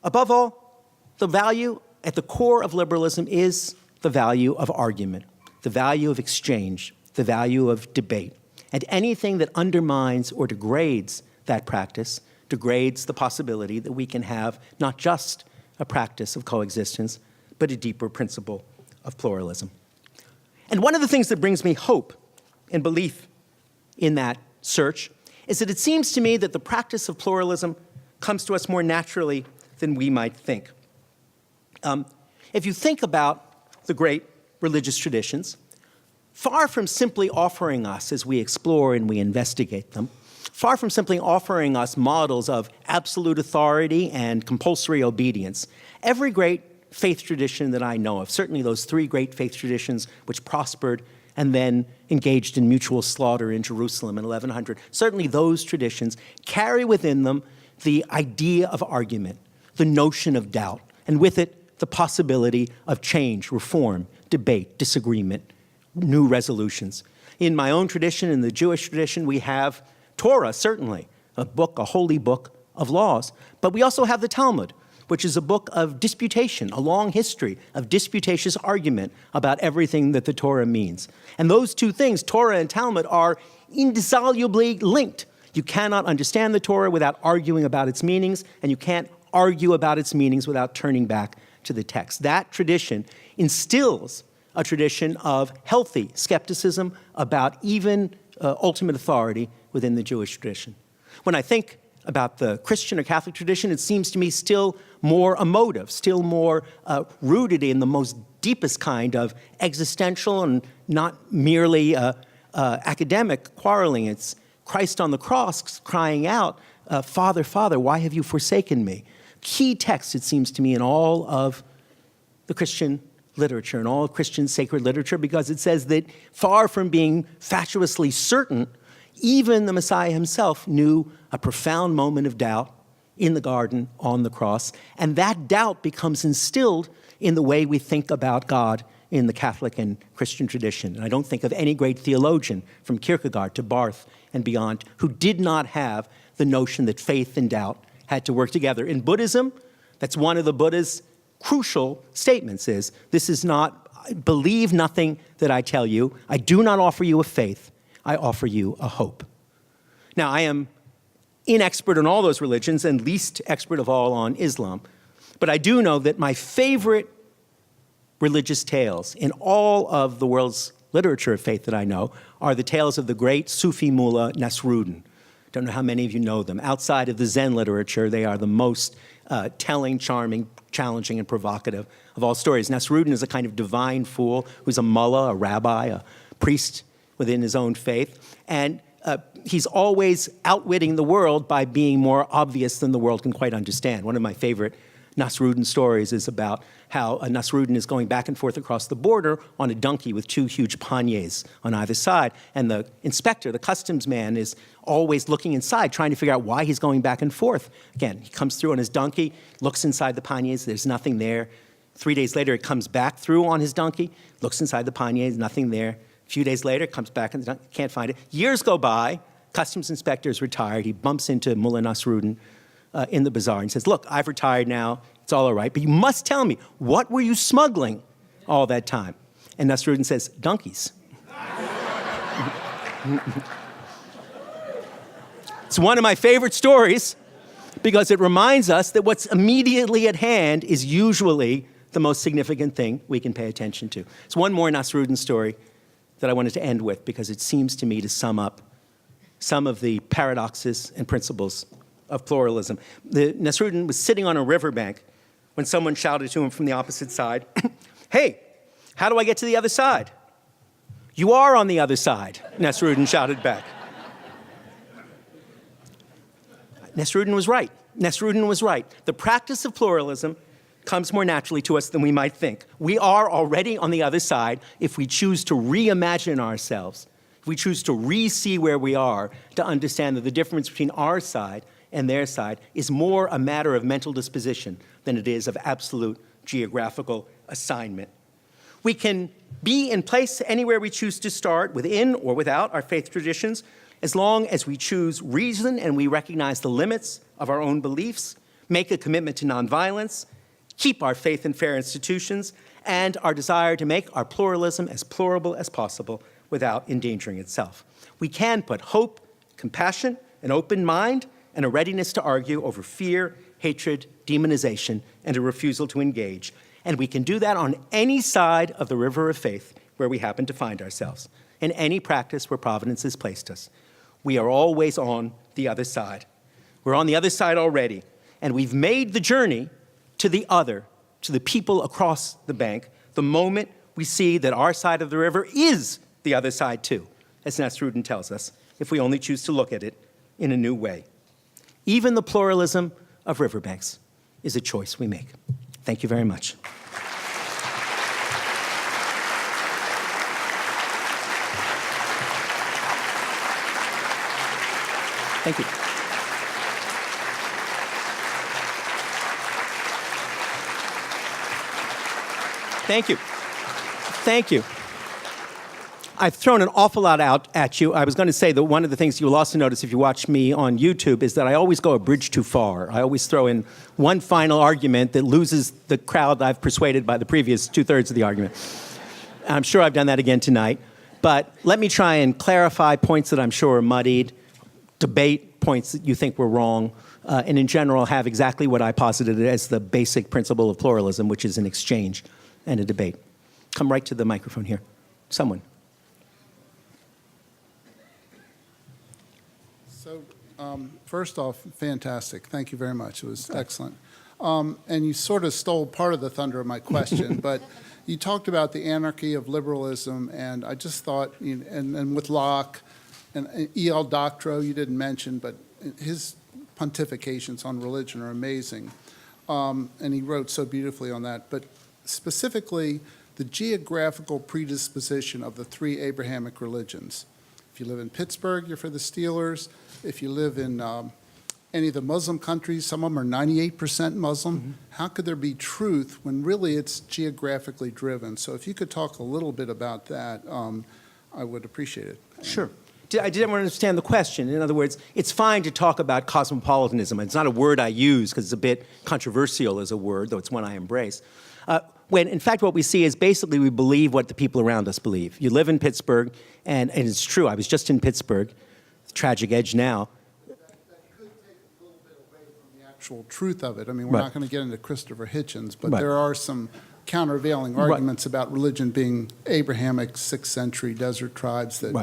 Above all, the value at the core of liberalism is the value of argument, the value of exchange, the value of debate. And anything that undermines or degrades that practice degrades the possibility that we can have not just a practice of coexistence, but a deeper principle of pluralism. And one of the things that brings me hope and belief in that search is that it seems to me that the practice of pluralism comes to us more naturally than we might think. If you think about the great religious traditions, far from simply offering us, as we explore and we investigate them, far from simply offering us models of absolute authority and compulsory obedience, every great faith tradition that I know of, certainly those three great faith traditions which prospered and then engaged in mutual slaughter in Jerusalem in 1100, certainly those traditions carry within them the idea of argument, the notion of doubt, and with it, the possibility of change, reform, debate, disagreement, new resolutions. In my own tradition, in the Jewish tradition, we have Torah, certainly, a holy book of laws. But we also have the Talmud, which is a book of disputation, a long history of disputatious argument about everything that the Torah means. And those two things, Torah and Talmud, are indissolubly linked. You cannot understand the Torah without arguing about its meanings, and you can't argue about its meanings without turning back to the text. That tradition instills a tradition of healthy skepticism about even ultimate authority within the Jewish tradition. When I think about the Christian or Catholic tradition, it seems to me still more emotive, still more rooted in the most deepest kind of existential and not merely academic quarreling. It's Christ on the cross crying out, Father, Father, why have you forsaken me? Key text, it seems to me, in all of the Christian literature and all of Christian sacred literature, because it says that far from being fatuously certain, even the Messiah himself knew a profound moment of doubt in the garden on the cross, and that doubt becomes instilled in the way we think about God in the Catholic and Christian tradition. And I don't think of any great theologian from Kierkegaard to Barth and beyond who did not have the notion that faith and doubt had to work together. In Buddhism, that's one of the Buddha's crucial statements is, this is not, believe nothing that I tell you. I do not offer you a faith. I offer you a hope. Now, I am inexpert in all those religions and least expert of all on Islam. But I do know that my favorite religious tales in all of the world's literature of faith that I know are the tales of the great Sufi mullah Nasruddin. Don't know how many of you know them. Outside of the Zen literature, they are the most telling, charming, challenging, and provocative of all stories. Nasruddin is a kind of divine fool who's a mullah, a rabbi, a priest within his own faith. And he's always outwitting the world by being more obvious than the world can quite understand. One of my favorite Nasrudin stories is about how Nasrudin is going back and forth across the border on a donkey with two huge panniers on either side. And the inspector, the customs man, is always looking inside, trying to figure out why he's going back and forth. Again, he comes through on his donkey, looks inside the panniers, there's nothing there. 3 days later, it comes back through on his donkey, looks inside the panniers, nothing there. A few days later, it comes back and can't find it. Years go by, customs inspector is retired. He bumps into Mullah Nasrudin in the bazaar and says, look, I've retired now. It's all right. But you must tell me, what were you smuggling all that time? And Nasrudin says, donkeys. It's one of my favorite stories because it reminds us that what's immediately at hand is usually the most significant thing we can pay attention to. It's one more Nasrudin story that I wanted to end with because it seems to me to sum up some of the paradoxes and principles of pluralism. Nasrudin was sitting on a riverbank when someone shouted to him from the opposite side, hey, how do I get to the other side? You are on the other side, Nasrudin shouted back. Nasrudin was right. Nasrudin was right. The practice of pluralism comes more naturally to us than we might think. We are already on the other side if we choose to reimagine ourselves, if we choose to re-see where we are, to understand that the difference between our side and their side is more a matter of mental disposition than it is of absolute geographical assignment. We can be in place anywhere we choose to start, within or without our faith traditions, as long as we choose reason and we recognize the limits of our own beliefs, make a commitment to nonviolence, keep our faith in fair institutions, and our desire to make our pluralism as plurable as possible without endangering itself. We can put hope, compassion, an open mind, and a readiness to argue over fear, hatred, demonization, and a refusal to engage. And we can do that on any side of the river of faith where we happen to find ourselves, in any practice where Providence has placed us. We are always on the other side. We're on the other side already, and we've made the journey to the other, to the people across the bank, the moment we see that our side of the river is the other side too, as Nasrudin tells us, if we only choose to look at it in a new way. Even the pluralism of riverbanks is a choice we make. Thank you very much. Thank you. Thank you. Thank you. I've thrown an awful lot out at you. I was going to say that one of the things you'll also notice if you watch me on YouTube is that I always go a bridge too far. I always throw in one final argument that loses the crowd I've persuaded by the previous two-thirds of the argument. I'm sure I've done that again tonight. But let me try and clarify points that I'm sure are muddied, debate points that you think were wrong, and in general have exactly what I posited as the basic principle of pluralism, which is an exchange and a debate. Come right to the microphone here. Someone. So, first off, fantastic. Thank you very much. It was excellent. And you sort of stole part of the thunder of my question, but you talked about the anarchy of liberalism, and I just thought, and with Locke, and E.L. Doctorow you didn't mention, but his pontifications on religion are amazing. And he wrote so beautifully on that. But specifically, the geographical predisposition of the three Abrahamic religions. If you live in Pittsburgh, you're for the Steelers. If you live in any of the Muslim countries, some of them are 98% Muslim. Mm-hmm. How could there be truth when really it's geographically driven? So if you could talk a little bit about that, I would appreciate it. Sure. I didn't understand the question. In other words, it's fine to talk about cosmopolitanism. It's not a word I use because it's a bit controversial as a word, though it's one I embrace. When, in fact, what we see is basically we believe what the people around us believe. You live in Pittsburgh, and it's true. I was just in Pittsburgh, tragic edge now. That could take a little bit away from the actual truth of it. I mean, we're not going to get into Christopher Hitchens, but there are some countervailing arguments about religion being Abrahamic 6th century desert tribes that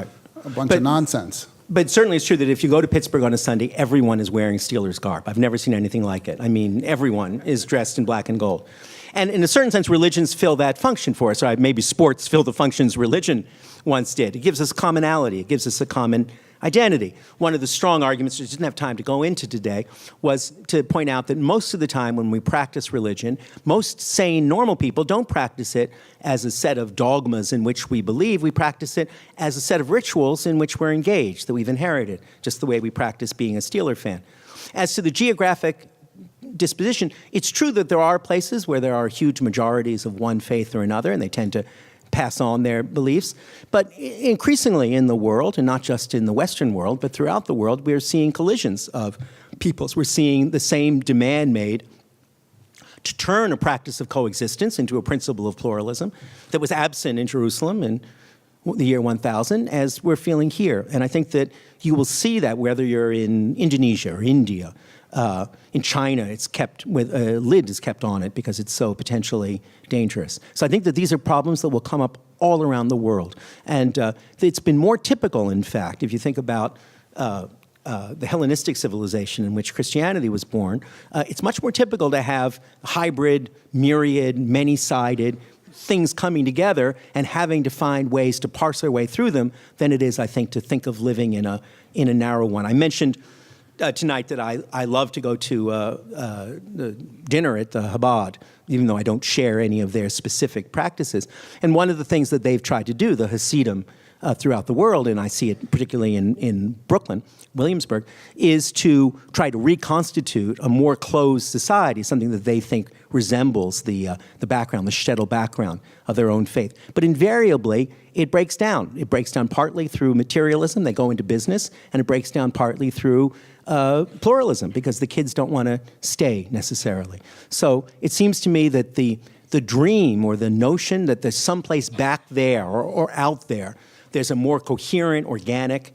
a bunch of nonsense. But certainly it's true that if you go to Pittsburgh on a Sunday, everyone is wearing Steelers garb. I've never seen anything like it. I mean, everyone is dressed in black and gold. And in a certain sense, religions fill that function for us. Or maybe sports fill the functions religion once did. It gives us commonality. It gives us a common identity. One of the strong arguments, which I didn't have time to go into today, was to point out that most of the time when we practice religion, most sane, normal people don't practice it as a set of dogmas in which we believe. We practice it as a set of rituals in which we're engaged, that we've inherited, just the way we practice being a Steeler fan. As to the geographic disposition, it's true that there are places where there are huge majorities of one faith or another, and they tend to pass on their beliefs. But increasingly in the world, and not just in the Western world, but throughout the world, we're seeing collisions of peoples. We're seeing the same demand made to turn a practice of coexistence into a principle of pluralism that was absent in Jerusalem in the year 1000, as we're feeling here. And I think that you will see that whether you're in Indonesia or India, in China, it's kept with a lid is kept on it because it's so potentially dangerous. So I think that these are problems that will come up all around the world. And it's been more typical, in fact, if you think about the Hellenistic civilization in which Christianity was born, it's much more typical to have hybrid, myriad, many-sided things coming together and having to find ways to parse their way through them than it is, I think, to think of living in a narrow one. I mentioned tonight that I love to go to the dinner at the Chabad, even though I don't share any of their specific practices. And one of the things that they've tried to do, the Hasidim throughout the world, and I see it particularly in Brooklyn, Williamsburg, is to try to reconstitute a more closed society, something that they think resembles the background, the shtetl background of their own faith. But invariably, it breaks down. It breaks down partly through materialism. They go into business, and it breaks down partly through pluralism, because the kids don't want to stay necessarily. So it seems to me that the dream or the notion that there's someplace back there or out there, there's a more coherent, organic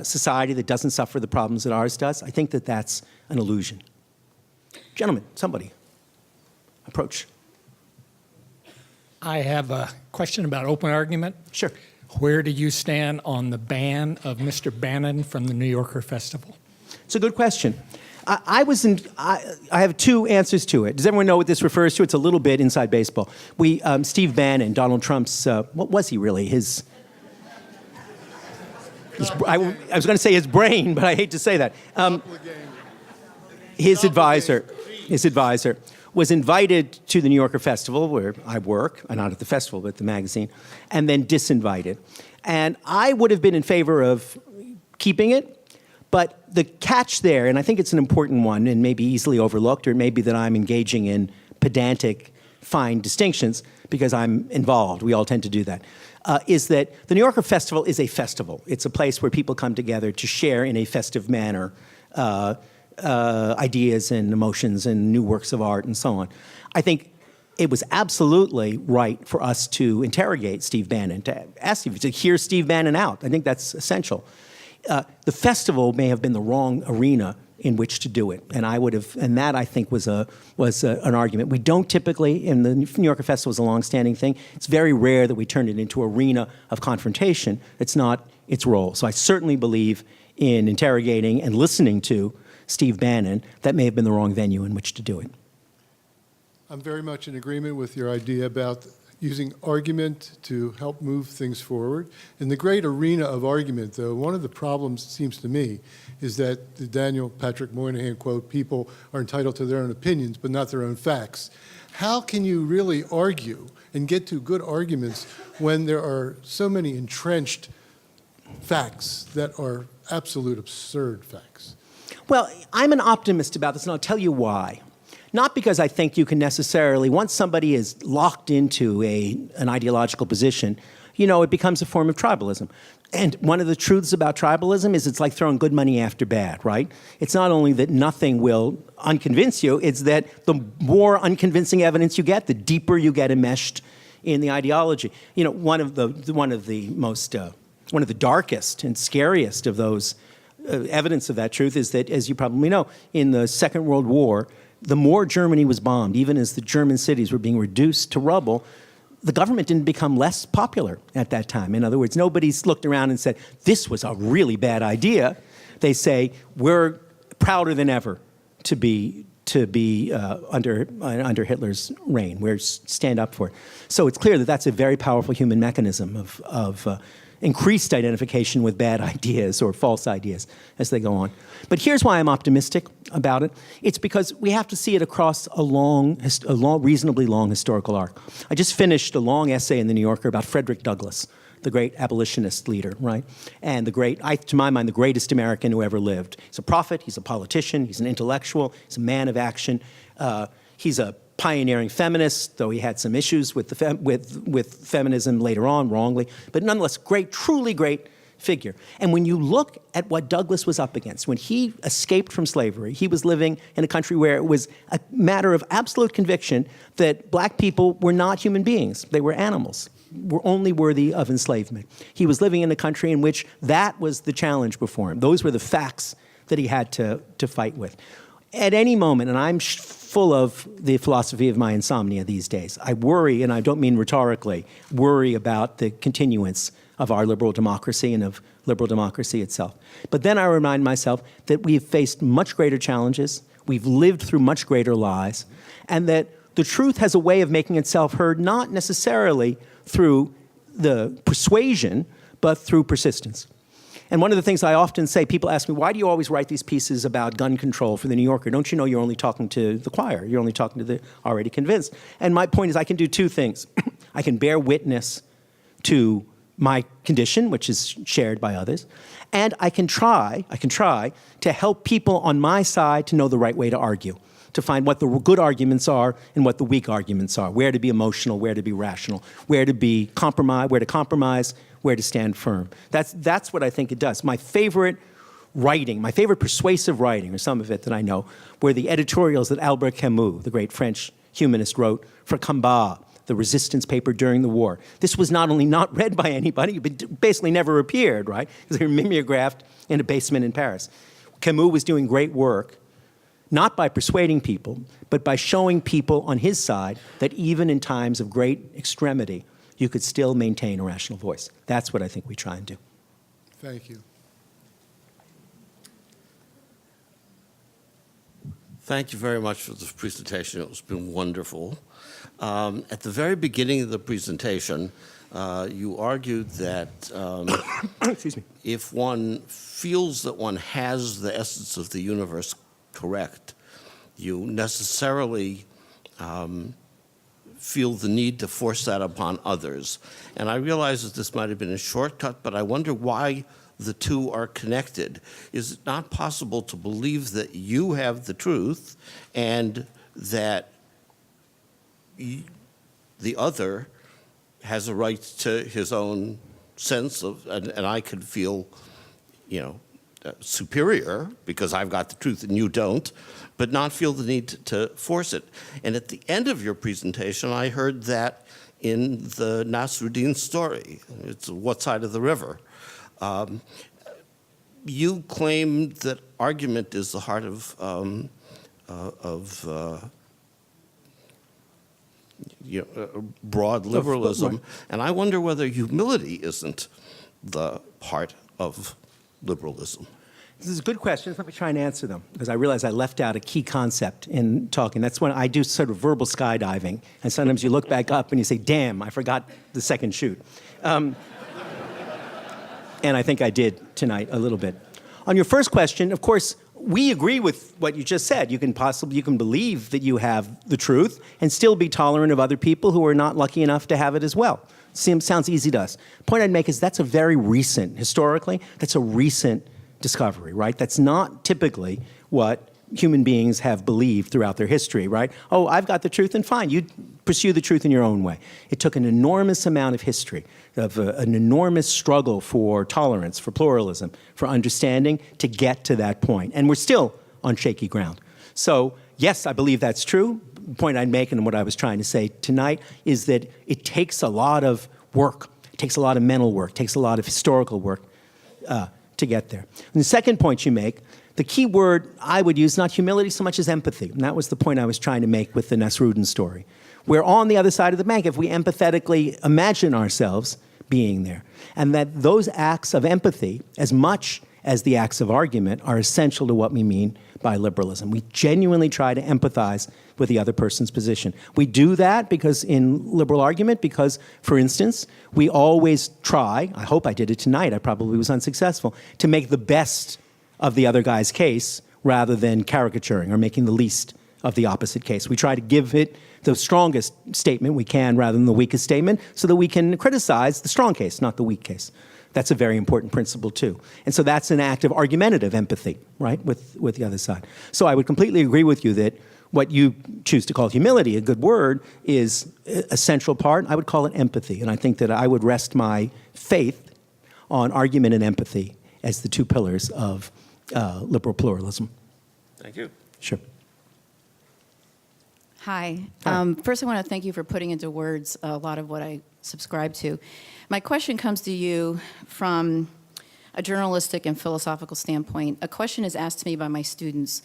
society that doesn't suffer the problems that ours does, I think that that's an illusion. Gentlemen, somebody, approach. I have a question about open argument. Sure. Where do you stand on the ban of Mr. Bannon from the New Yorker Festival? It's a good question. I have two answers to it. Does everyone know what this refers to? It's a little bit inside baseball. Steve Bannon, Donald Trump's, what was he really? I was going to say his brain, but I hate to say that. His advisor was invited to the New Yorker Festival, where I work, not at the festival, but at the magazine, and then disinvited. And I would have been in favor of keeping it, but the catch there, and I think it's an important one and maybe easily overlooked, or it may be that I'm engaging in pedantic, fine distinctions because I'm involved. We all tend to do that. Is that the New Yorker Festival is a festival. It's a place where people come together to share in a festive manner ideas and emotions and new works of art and so on. I think it was absolutely right for us to interrogate Steve Bannon, to ask him to hear Steve Bannon out. I think that's essential. The festival may have been the wrong arena in which to do it, and that I think was an argument. We don't typically, and the New Yorker Festival is a long-standing thing. It's very rare that we turn it into an arena of confrontation. It's not its role. So I certainly believe in interrogating and listening to Steve Bannon. That may have been the wrong venue in which to do it. I'm very much in agreement with your idea about using argument to help move things forward. In the great arena of argument, though, one of the problems, it seems to me, is that the Daniel Patrick Moynihan quote, people are entitled to their own opinions, but not their own facts. How can you really argue and get to good arguments when there are so many entrenched facts that are absolute absurd facts? Well, I'm an optimist about this, and I'll tell you why. Not because I think you can necessarily, once somebody is locked into an ideological position, it becomes a form of tribalism. And one of the truths about tribalism is it's like throwing good money after bad, right? It's not only that nothing will unconvince you, it's that the more unconvincing evidence you get, the deeper you get enmeshed in the ideology. One of the darkest and scariest of those evidence of that truth is that, as you probably know, in the Second World War, the more Germany was bombed, even as the German cities were being reduced to rubble, the government didn't become less popular at that time. In other words, nobody's looked around and said, this was a really bad idea. They say, we're prouder than ever to be under Hitler's reign. We stand up for it. So it's clear that that's a very powerful human mechanism of increased identification with bad ideas or false ideas as they go on. But here's why I'm optimistic about it. It's because we have to see it across a reasonably long historical arc. I just finished a long essay in the New Yorker about Frederick Douglass, the great abolitionist leader, right? And to my mind, the greatest American who ever lived. He's a prophet, he's a politician, he's an intellectual, he's a man of action. He's a pioneering feminist, though he had some issues with feminism later on, wrongly, but nonetheless, truly great figure. And when you look at what Douglass was up against, when he escaped from slavery, he was living in a country where it was a matter of absolute conviction that black people were not human beings, they were animals, were only worthy of enslavement. He was living in a country in which that was the challenge before him. Those were the facts that he had to fight with. At any moment, and I'm full of the philosophy of my insomnia these days, I worry, and I don't mean rhetorically, worry about the continuance of our liberal democracy and of liberal democracy itself. But then I remind myself that we've faced much greater challenges, we've lived through much greater lies, and that the truth has a way of making itself heard not necessarily through the persuasion, but through persistence. And one of the things I often say, people ask me, why do you always write these pieces about gun control for the New Yorker? Don't you know you're only talking to the choir? You're only talking to the already convinced. And my point is I can do two things. I can bear witness to my condition, which is shared by others, and I can try to help people on my side to know the right way to argue, to find what the good arguments are and what the weak arguments are, where to be emotional, where to be rational, where to compromise, where to stand firm. That's what I think it does. My favorite writing, my favorite persuasive writing, or some of it that I know, were the editorials that Albert Camus, the great French humanist, wrote for Combat, the resistance paper during the war. This was not only not read by anybody, but basically never appeared, right? They were mimeographed in a basement in Paris. Camus was doing great work, not by persuading people, but by showing people on his side that even in times of great extremity, you could still maintain a rational voice. That's what I think we try and do. Thank you. Thank you very much for this presentation. It's been wonderful. At the very beginning of the presentation, you argued that Excuse me. if one feels that one has the essence of the universe correct, you necessarily feel the need to force that upon others. And I realize that this might have been a shortcut, but I wonder why the two are connected. Is it not possible to believe that you have the truth and that the other has a right to his own sense of, and I could feel, superior because I've got the truth and you don't, but not feel the need to force it. And at the end of your presentation, I heard that in the Nasruddin story. It's What Side of the River? You claim that argument is the heart of broad liberalism, and I wonder whether humility isn't the heart of liberalism. This is a good question. Let me try and answer them, because I realize I left out a key concept in talking. That's when I do sort of verbal skydiving, and sometimes you look back up and you say, damn, I forgot the second chute. And I think I did tonight a little bit. On your first question, of course, we agree with what you just said. You can believe that you have the truth and still be tolerant of other people who are not lucky enough to have it as well. Sounds easy to us. The point I'd make is that's a very recent, historically, that's a recent discovery, right? That's not typically what human beings have believed throughout their history, right? Oh, I've got the truth, and fine, you pursue the truth in your own way. It took an enormous amount of history, of an enormous struggle for tolerance, for pluralism, for understanding to get to that point. And we're still on shaky ground. So, yes, I believe that's true. The point I'd make and what I was trying to say tonight is that it takes a lot of work, it takes a lot of mental work, it takes a lot of historical work to get there. And the second point you make, the key word I would use, not humility so much as empathy. And that was the point I was trying to make with the Nasruddin story. We're on the other side of the bank if we empathetically imagine ourselves being there. And that those acts of empathy, as much as the acts of argument, are essential to what we mean by by liberalism. We genuinely try to empathize with the other person's position. We do that because in liberal argument, because, for instance, we always try, I hope I did it tonight, I probably was unsuccessful, to make the best of the other guy's case rather than caricaturing or making the least of the opposite case. We try to give it the strongest statement we can rather than the weakest statement so that we can criticize the strong case, not the weak case. That's a very important principle, too. And so that's an act of argumentative empathy, right, with the other side. So I would completely agree with you that what you choose to call humility, a good word, is a central part. I would call it empathy. And I think that I would rest my faith on argument and empathy as the two pillars of liberal pluralism. Thank you. Sure. Hi. Hi. First, I want to thank you for putting into words a lot of what I subscribe to. My question comes to you from a journalistic and philosophical standpoint. A question is asked to me by my students.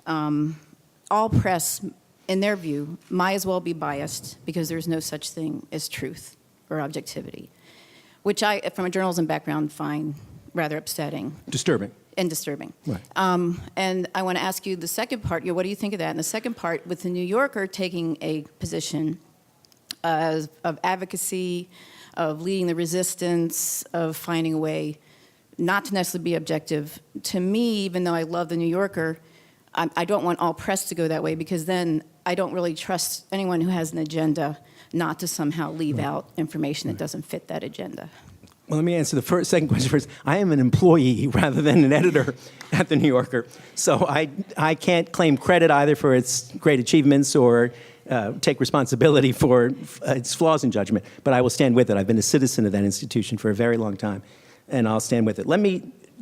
All press, in their view, might as well be biased because there's no such thing as truth or objectivity, which I, from a journalism background, find rather upsetting. Disturbing. And disturbing. Right. And I want to ask you the second part, what do you think of that? And the second part, with the New Yorker taking a position of advocacy, of leading the resistance, of finding a way not to necessarily be objective, to me, even though I love the New Yorker, I don't want all press to go that way because then I don't really trust anyone who has an agenda not to somehow leave out information that doesn't fit that agenda. Well, let me answer the second question first. I am an employee rather than an editor at The New Yorker. So I can't claim credit either for its great achievements or take responsibility for its flaws in judgment. But I will stand with it. I've been a citizen of that institution for a very long time, and I'll stand with it.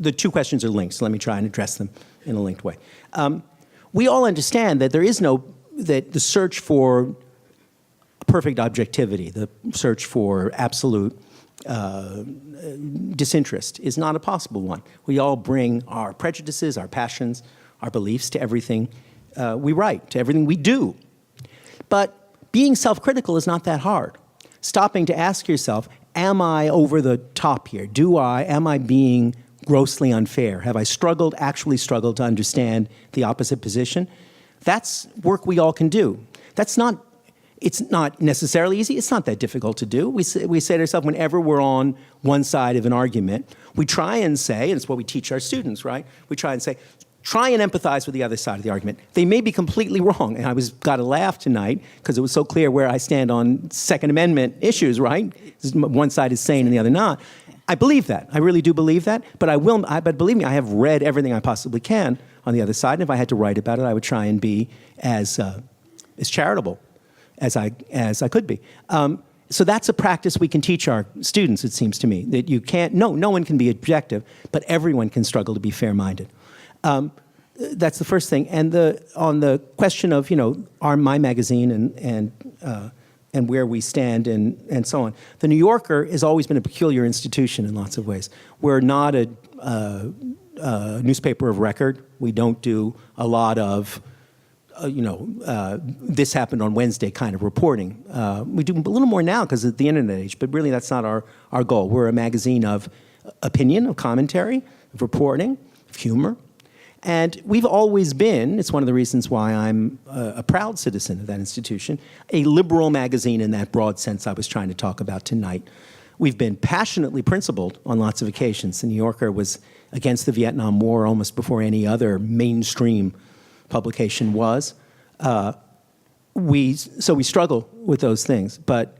The two questions are linked, so let me try and address them in a linked way. We all understand that that the search for perfect objectivity, the search for absolute disinterest is not a possible one. We all bring our prejudices, our passions, our beliefs to everything we write, to everything we do. But being self-critical is not that hard. Stopping to ask yourself, am I over the top here? Am I being grossly unfair? Have I actually struggled to understand the opposite position? That's work we all can do. It's not necessarily easy. It's not that difficult to do. We say to ourselves, whenever we're on one side of an argument, we try and say, and it's what we teach our students, right? We try and say, try and empathize with the other side of the argument. They may be completely wrong. And I got a laugh tonight because it was so clear where I stand on Second Amendment issues, right? One side is sane and the other not. I believe that. I really do believe that. But believe me, I have read everything I possibly can on the other side. And if I had to write about it, I would try and be as charitable as I could be. So that's a practice we can teach our students, it seems to me, that you can't, no one can be objective, but everyone can struggle to be fair-minded. That's the first thing. And on the question of, my magazine and where we stand and so on, The New Yorker has always been a peculiar institution in lots of ways. We're not a newspaper of record. We don't do a lot of this happened on Wednesday kind of reporting. We do a little more now because of the internet age, but really that's not our goal. We're a magazine of opinion, of commentary, of reporting, of humor. And we've always been, it's one of the reasons why I'm a proud citizen of that institution, a liberal magazine in that broad sense I was trying to talk about tonight. We've been passionately principled on lots of occasions. The New Yorker was against the Vietnam War almost before any other mainstream publication was. So we struggle with those things. But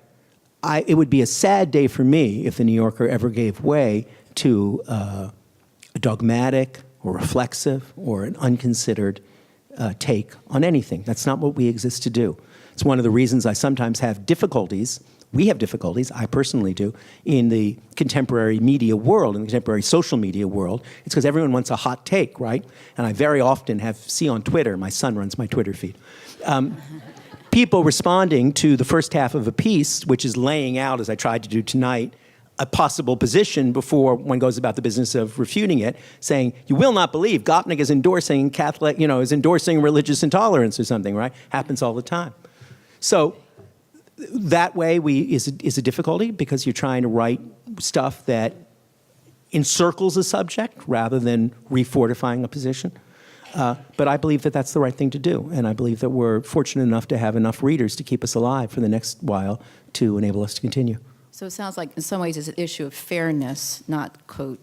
it would be a sad day for me if the New Yorker ever gave way to a dogmatic or reflexive or an unconsidered take on anything. That's not what we exist to do. It's one of the reasons I sometimes have difficulties. We have difficulties, I personally do, in the contemporary media world, in the contemporary social media world. It's because everyone wants a hot take, right? And I very often see on Twitter, my son runs my Twitter feed, people responding to the first half of a piece, which is laying out, as I tried to do tonight, a possible position before one goes about the business of refuting it, saying, you will not believe Gopnik is endorsing is endorsing religious intolerance or something, right? Happens all the time. So that way is a difficulty because you're trying to write stuff that encircles a subject rather than refortifying a position. But I believe that that's the right thing to do, and I believe that we're fortunate enough to have enough readers to keep us alive for the next while to enable us to continue. So it sounds like in some ways it's an issue of fairness, not, quote,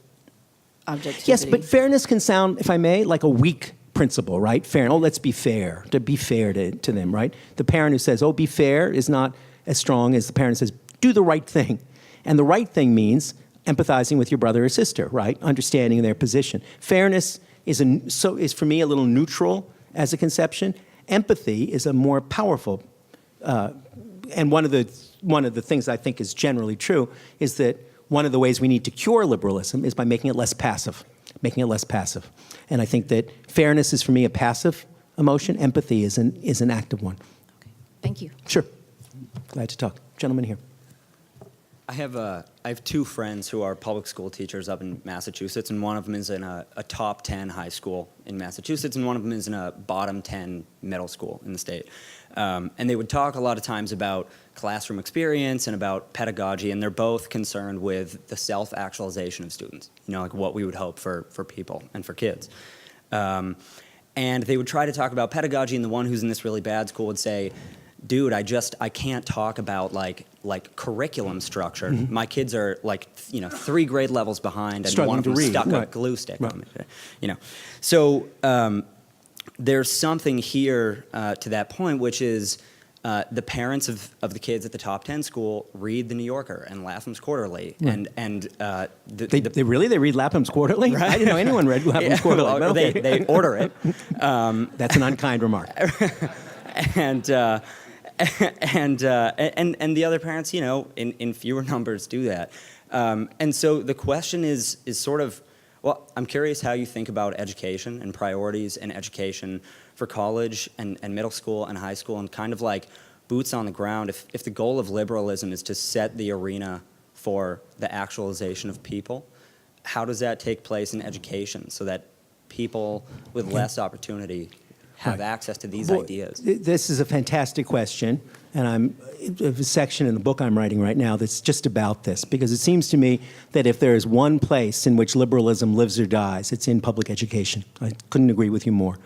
objectivity. Yes, but fairness can sound, if I may, like a weak principle, right? Fair. Oh, let's be fair. To be fair to them, right? The parent who says, "Oh, be fair," is not as strong as the parent who says, "Do the right thing," and the right thing means empathizing with your brother or sister, right? Understanding their position. Fairness is for me a little neutral as a conception. Empathy is a more powerful, and one of the things I think is generally true is that one of the ways we need to cure liberalism is by making it less passive, And I think that fairness is for me a passive emotion. Empathy is an active one. Okay. Thank you. Sure. Glad to talk. Gentleman here. I have two friends who are public school teachers up in Massachusetts, and one of them is in a top 10 high school in Massachusetts, and one of them is in a bottom 10 middle school in the state. And they would talk a lot of times about classroom experience and about pedagogy, and they're both concerned with the self-actualization of students, like what we would hope for people and for kids. And they would try to talk about pedagogy, and the one who's in this really bad school would say, "Dude, I can't talk about like curriculum structure. Mm-hmm. My kids are 3 grade levels behind, and struggling one of them to read. stuck Right. a glue stick Right. on me." So there's something here to that point, which is the parents of the kids at the top 10 school read the New Yorker and Lapham's Quarterly, Right. and They read Lapham's Quarterly? Right. I didn't know anyone read Lapham's Quarterly. Well, but okay. they order it. That's an unkind remark. and the other parents, in fewer numbers do that. And so the question is sort of, well, I'm curious how you think about education and priorities in education for college and middle school and high school, and kind of like boots on the ground. If the goal of liberalism is to set the arena for the actualization of people, how does that take place in education so that people with less opportunity have access to these ideas? This is a fantastic question, and there's a section in the book I'm writing right now that's just about this, because it seems to me that if there is one place in which liberalism lives or dies, it's in public education. I couldn't agree with you more.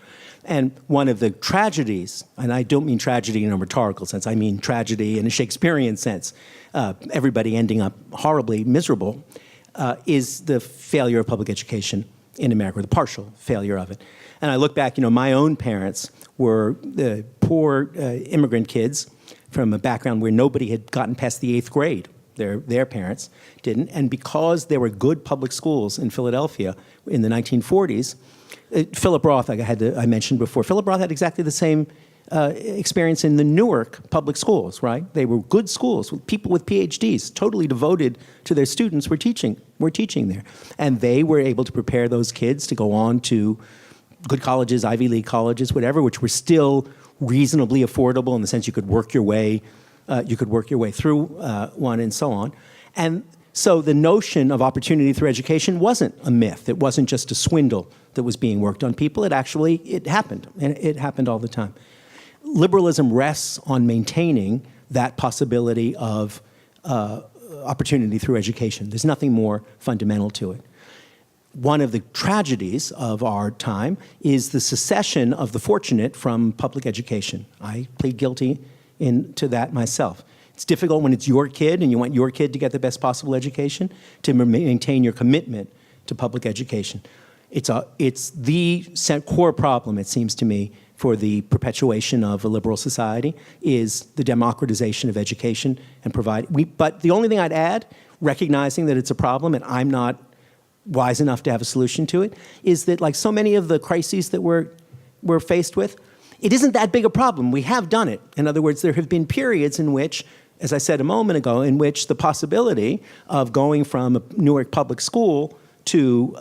And one of the tragedies, and I don't mean tragedy in a rhetorical sense, I mean tragedy in a Shakespearean sense, everybody ending up horribly miserable, is the failure of public education in America, the partial failure of it. And I look back, my own parents were poor immigrant kids from a background where nobody had gotten past the 8th grade. Their parents didn't. And because there were good public schools in Philadelphia in the 1940s, Philip Roth, I mentioned before, Philip Roth had exactly the same experience in the Newark public schools, right? They were good schools with people with PhDs, totally devoted to their students, were teaching there. And they were able to prepare those kids to go on to good colleges, Ivy League colleges, whatever, which were still reasonably affordable in the sense you could work your way through one and so on. And so the notion of opportunity through education wasn't a myth. It wasn't just a swindle that was being worked on people. It happened, and it happened all the time. Liberalism rests on maintaining that possibility of opportunity through education. There's nothing more fundamental to it. One of the tragedies of our time is the secession of the fortunate from public education. I plead guilty to that myself. It's difficult when it's your kid and you want your kid to get the best possible education to maintain your commitment to public education. It's the core problem, it seems to me, for the perpetuation of a liberal society is the democratization of education and but the only thing I'd add, recognizing that it's a problem and I'm not wise enough to have a solution to it, is that like so many of the crises that we're faced with, it isn't that big a problem. We have done it. In other words, there have been periods in which, as I said a moment ago, in which the possibility of going from a Newark public school to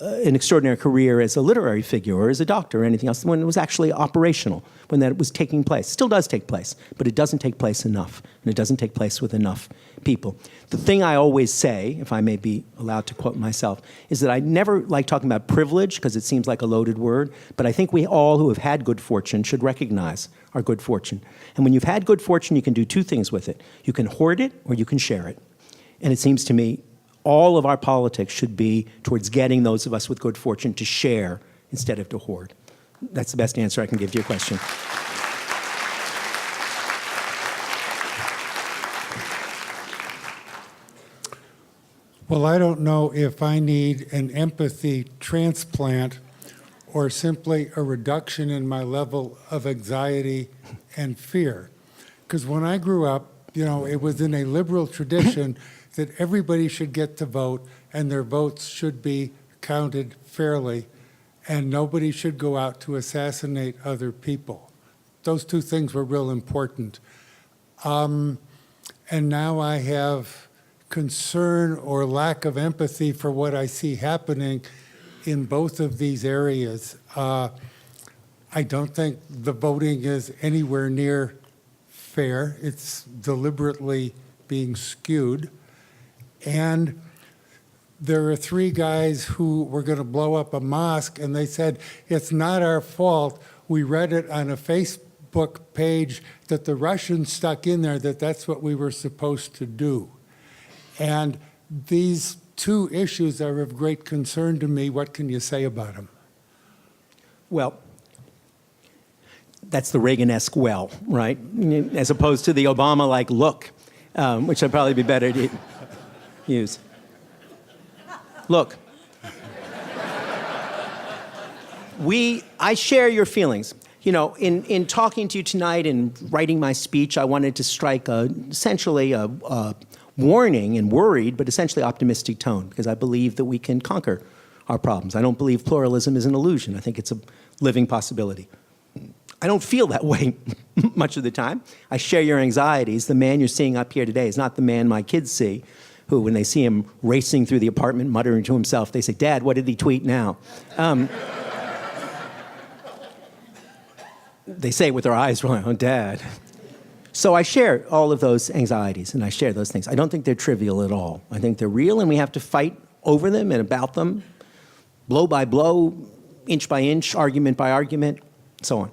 an extraordinary career as a literary figure or as a doctor or anything else, when it was actually operational, when that was taking place. Still does take place, but it doesn't take place enough, and it doesn't take place with enough people. The thing I always say, if I may be allowed to quote myself, is that I never like talking about privilege because it seems like a loaded word, but I think we all who have had good fortune should recognize our good fortune. And when you've had good fortune, you can do two things with it. You can hoard it or you can share it. And it seems to me all of our politics should be towards getting those of us with good fortune to share instead of to hoard. That's the best answer I can give to your question. Well, I don't know if I need an empathy transplant or simply a reduction in my level of anxiety and fear. Because when I grew up, it was in a liberal tradition that everybody should get to vote and their votes should be counted fairly and nobody should go out to assassinate other people. Those two things were real important. And now I have concern or lack of empathy for what I see happening in both of these areas. I don't think the voting is anywhere near fair. It's deliberately being skewed. And there are 3 guys who were going to blow up a mosque, and they said, it's not our fault. We read it on a Facebook page that the Russians stuck in there that that's what we were supposed to do. And these 2 issues are of great concern to me. What can you say about them? Well, that's the Reagan-esque well, right? As opposed to the Obama-like look, which would probably be better to use. Look, I share your feelings. In talking to you tonight and writing my speech, I wanted to strike essentially a warning and worried, but essentially optimistic tone, because I believe that we can conquer our problems. I don't believe pluralism is an illusion. I think it's a living possibility. I don't feel that way much of the time. I share your anxieties. The man you're seeing up here today is not the man my kids see, who, when they see him racing through the apartment, muttering to himself, they say, Dad, what did he tweet now? They say it with their eyes rolling, oh, Dad. So I share all of those anxieties, and I share those things. I don't think they're trivial at all. I think they're real, and we have to fight over them and about them, blow by blow, inch by inch, argument by argument, so on.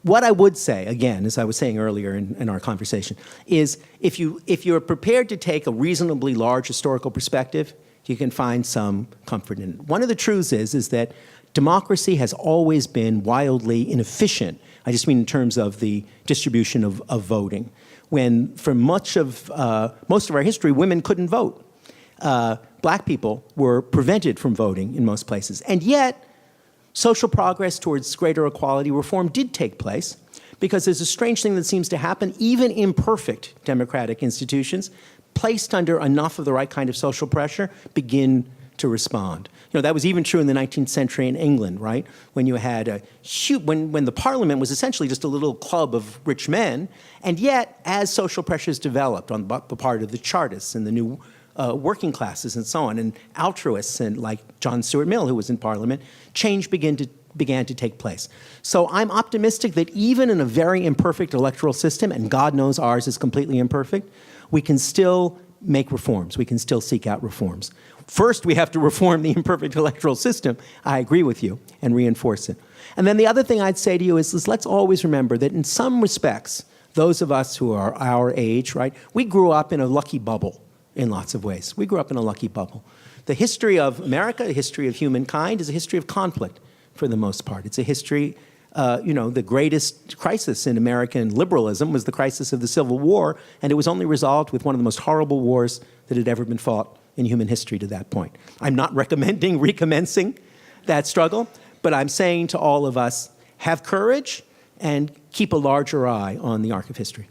What I would say, again, as I was saying earlier in our conversation, is if you're prepared to take a reasonably large historical perspective, you can find some comfort in it. One of the truths is that democracy has always been wildly inefficient. I just mean in terms of the distribution of voting. When for most of our history, women couldn't vote. Black people were prevented from voting in most places. And yet, social progress towards greater equality reform did take place, because there's a strange thing that seems to happen. Even imperfect democratic institutions, placed under enough of the right kind of social pressure, begin to respond. That was even true in the 19th century in England, right? When you had when the parliament was essentially just a little club of rich men, and yet, as social pressures developed on the part of the Chartists and the new working classes and so on, and altruists and like John Stuart Mill, who was in parliament, change began to take place. So I'm optimistic that even in a very imperfect electoral system, and God knows ours is completely imperfect, we can still make reforms. We can still seek out reforms. First, we have to reform the imperfect electoral system. I agree with you, and reinforce it. And then the other thing I'd say to you is let's always remember that in some respects, those of us who are our age, right, we grew up in a lucky bubble in lots of ways. We grew up in a lucky bubble. The history of America, the history of humankind, is a history of conflict for the most part. It's a history, the greatest crisis in American liberalism was the crisis of the Civil War, and it was only resolved with one of the most horrible wars that had ever been fought in human history to that point. I'm not recommending recommencing that struggle, but I'm saying to all of us, have courage and keep a larger eye on the arc of history.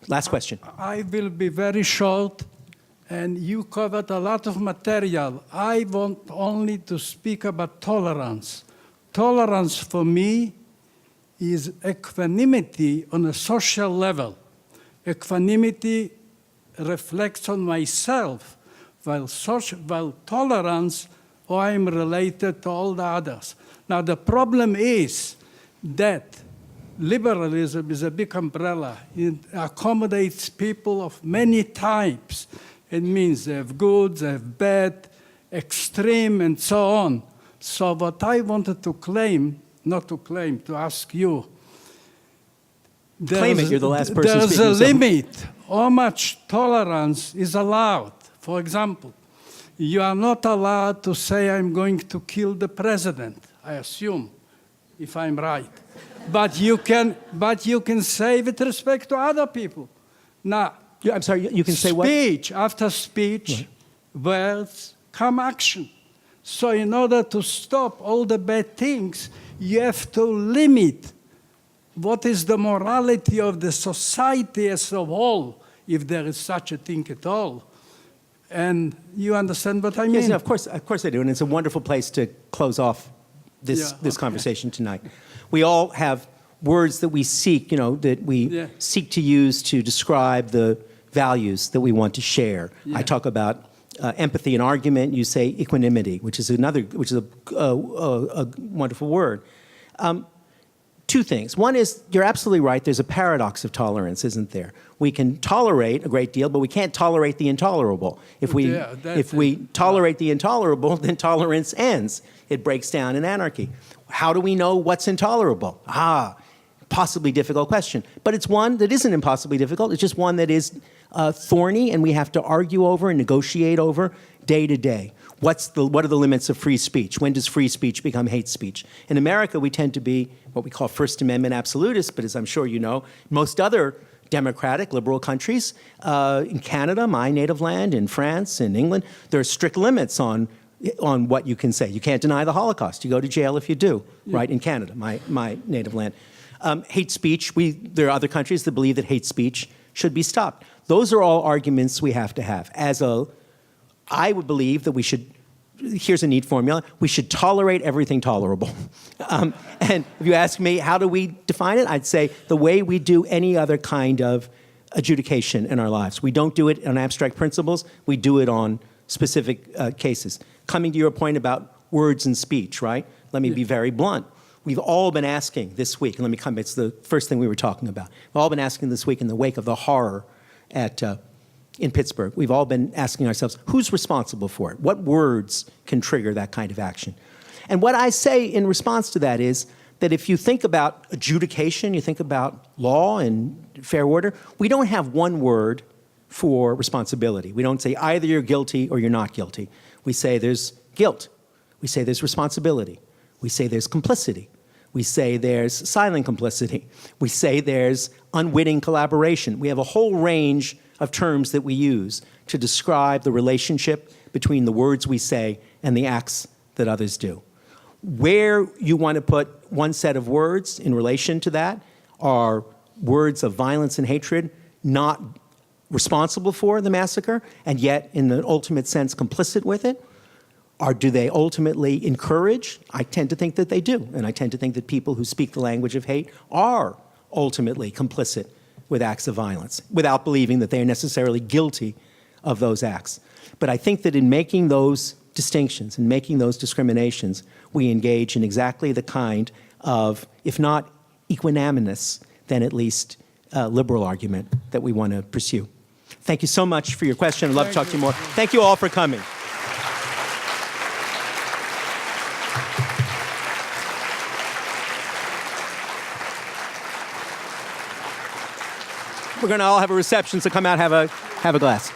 Last question. I will be very short, and you covered a lot of material. I want only to speak about tolerance. Tolerance for me is equanimity on a social level. Equanimity reflects on myself, while tolerance, I'm related to all the others. Now, the problem is that liberalism is a big umbrella. It accommodates people of many types. It means they have good, they have bad, extreme, and so on. So what I wanted to to ask you, Claim it, you're the last person there's speaking. a limit how much tolerance is allowed. For example, You are not allowed to say, I'm going to kill the president, I assume, if I'm right. But you can say with respect to other people. Now, I'm sorry, you can say what? Speech, after speech, words, come action. So in order to stop all the bad things, you have to limit what is the morality of the society as a whole, if there is such a thing at all. And you understand what I mean? Yes, no, of course I do, and it's a wonderful place to close off this conversation tonight. We all have words that we seek, that we seek to use to describe the values that we want to share. I talk about empathy and argument. You say equanimity, which is a wonderful word. Two things. One is, you're absolutely right, there's a paradox of tolerance, isn't there? We can tolerate a great deal, but we can't tolerate the intolerable. If we tolerate the intolerable, then tolerance ends. It breaks down in anarchy. How do we know what's intolerable? Possibly difficult question. But it's one that isn't impossibly difficult. It's just one that is thorny, and we have to argue over and negotiate over day to day. What are the limits of free speech? When does free speech become hate speech? In America, we tend to be what we call First Amendment absolutists, but as I'm sure you know, most other democratic, liberal countries, in Canada, my native land, in France, in England, there are strict limits on what you can say. You can't deny the Holocaust. You go to jail if you do, right, in Canada, my native land. Hate speech, there are other countries that believe that hate speech should be stopped. Those are all arguments we have to have. I would believe that we should, here's a neat formula, we should tolerate everything tolerable. And if you ask me, how do we define it? I'd say the way we do any other kind of adjudication in our lives. We don't do it on abstract principles, we do it on specific cases. Coming to your point about words and speech, right? Let me be very blunt. We've all been asking this week, and it's the first thing we were talking about. We've all been asking this week in the wake of the horror in Pittsburgh. We've all been asking ourselves, who's responsible for it? What words can trigger that kind of action? And what I say in response to that is that if you think about adjudication, you think about law and fair order, we don't have one word for responsibility. We don't say either you're guilty or you're not guilty. We say there's guilt. We say there's responsibility. We say there's complicity. We say there's silent complicity. We say there's unwitting collaboration. We have a whole range of terms that we use to describe the relationship between the words we say and the acts that others do. Where you want to put one set of words in relation to that are words of violence and hatred, not responsible for the massacre, and yet in the ultimate sense complicit with it. Or do they ultimately encourage? I tend to think that they do, and I tend to think that people who speak the language of hate are ultimately complicit with acts of violence, without believing that they are necessarily guilty of those acts. But I think that in making those distinctions, in making those discriminations, we engage in exactly the kind of, if not equanimous, then at least liberal argument that we want to pursue. Thank you so much for your question. I'd love to talk to you more. Thank you all for coming. We're going to all have a reception, so come out, have a glass.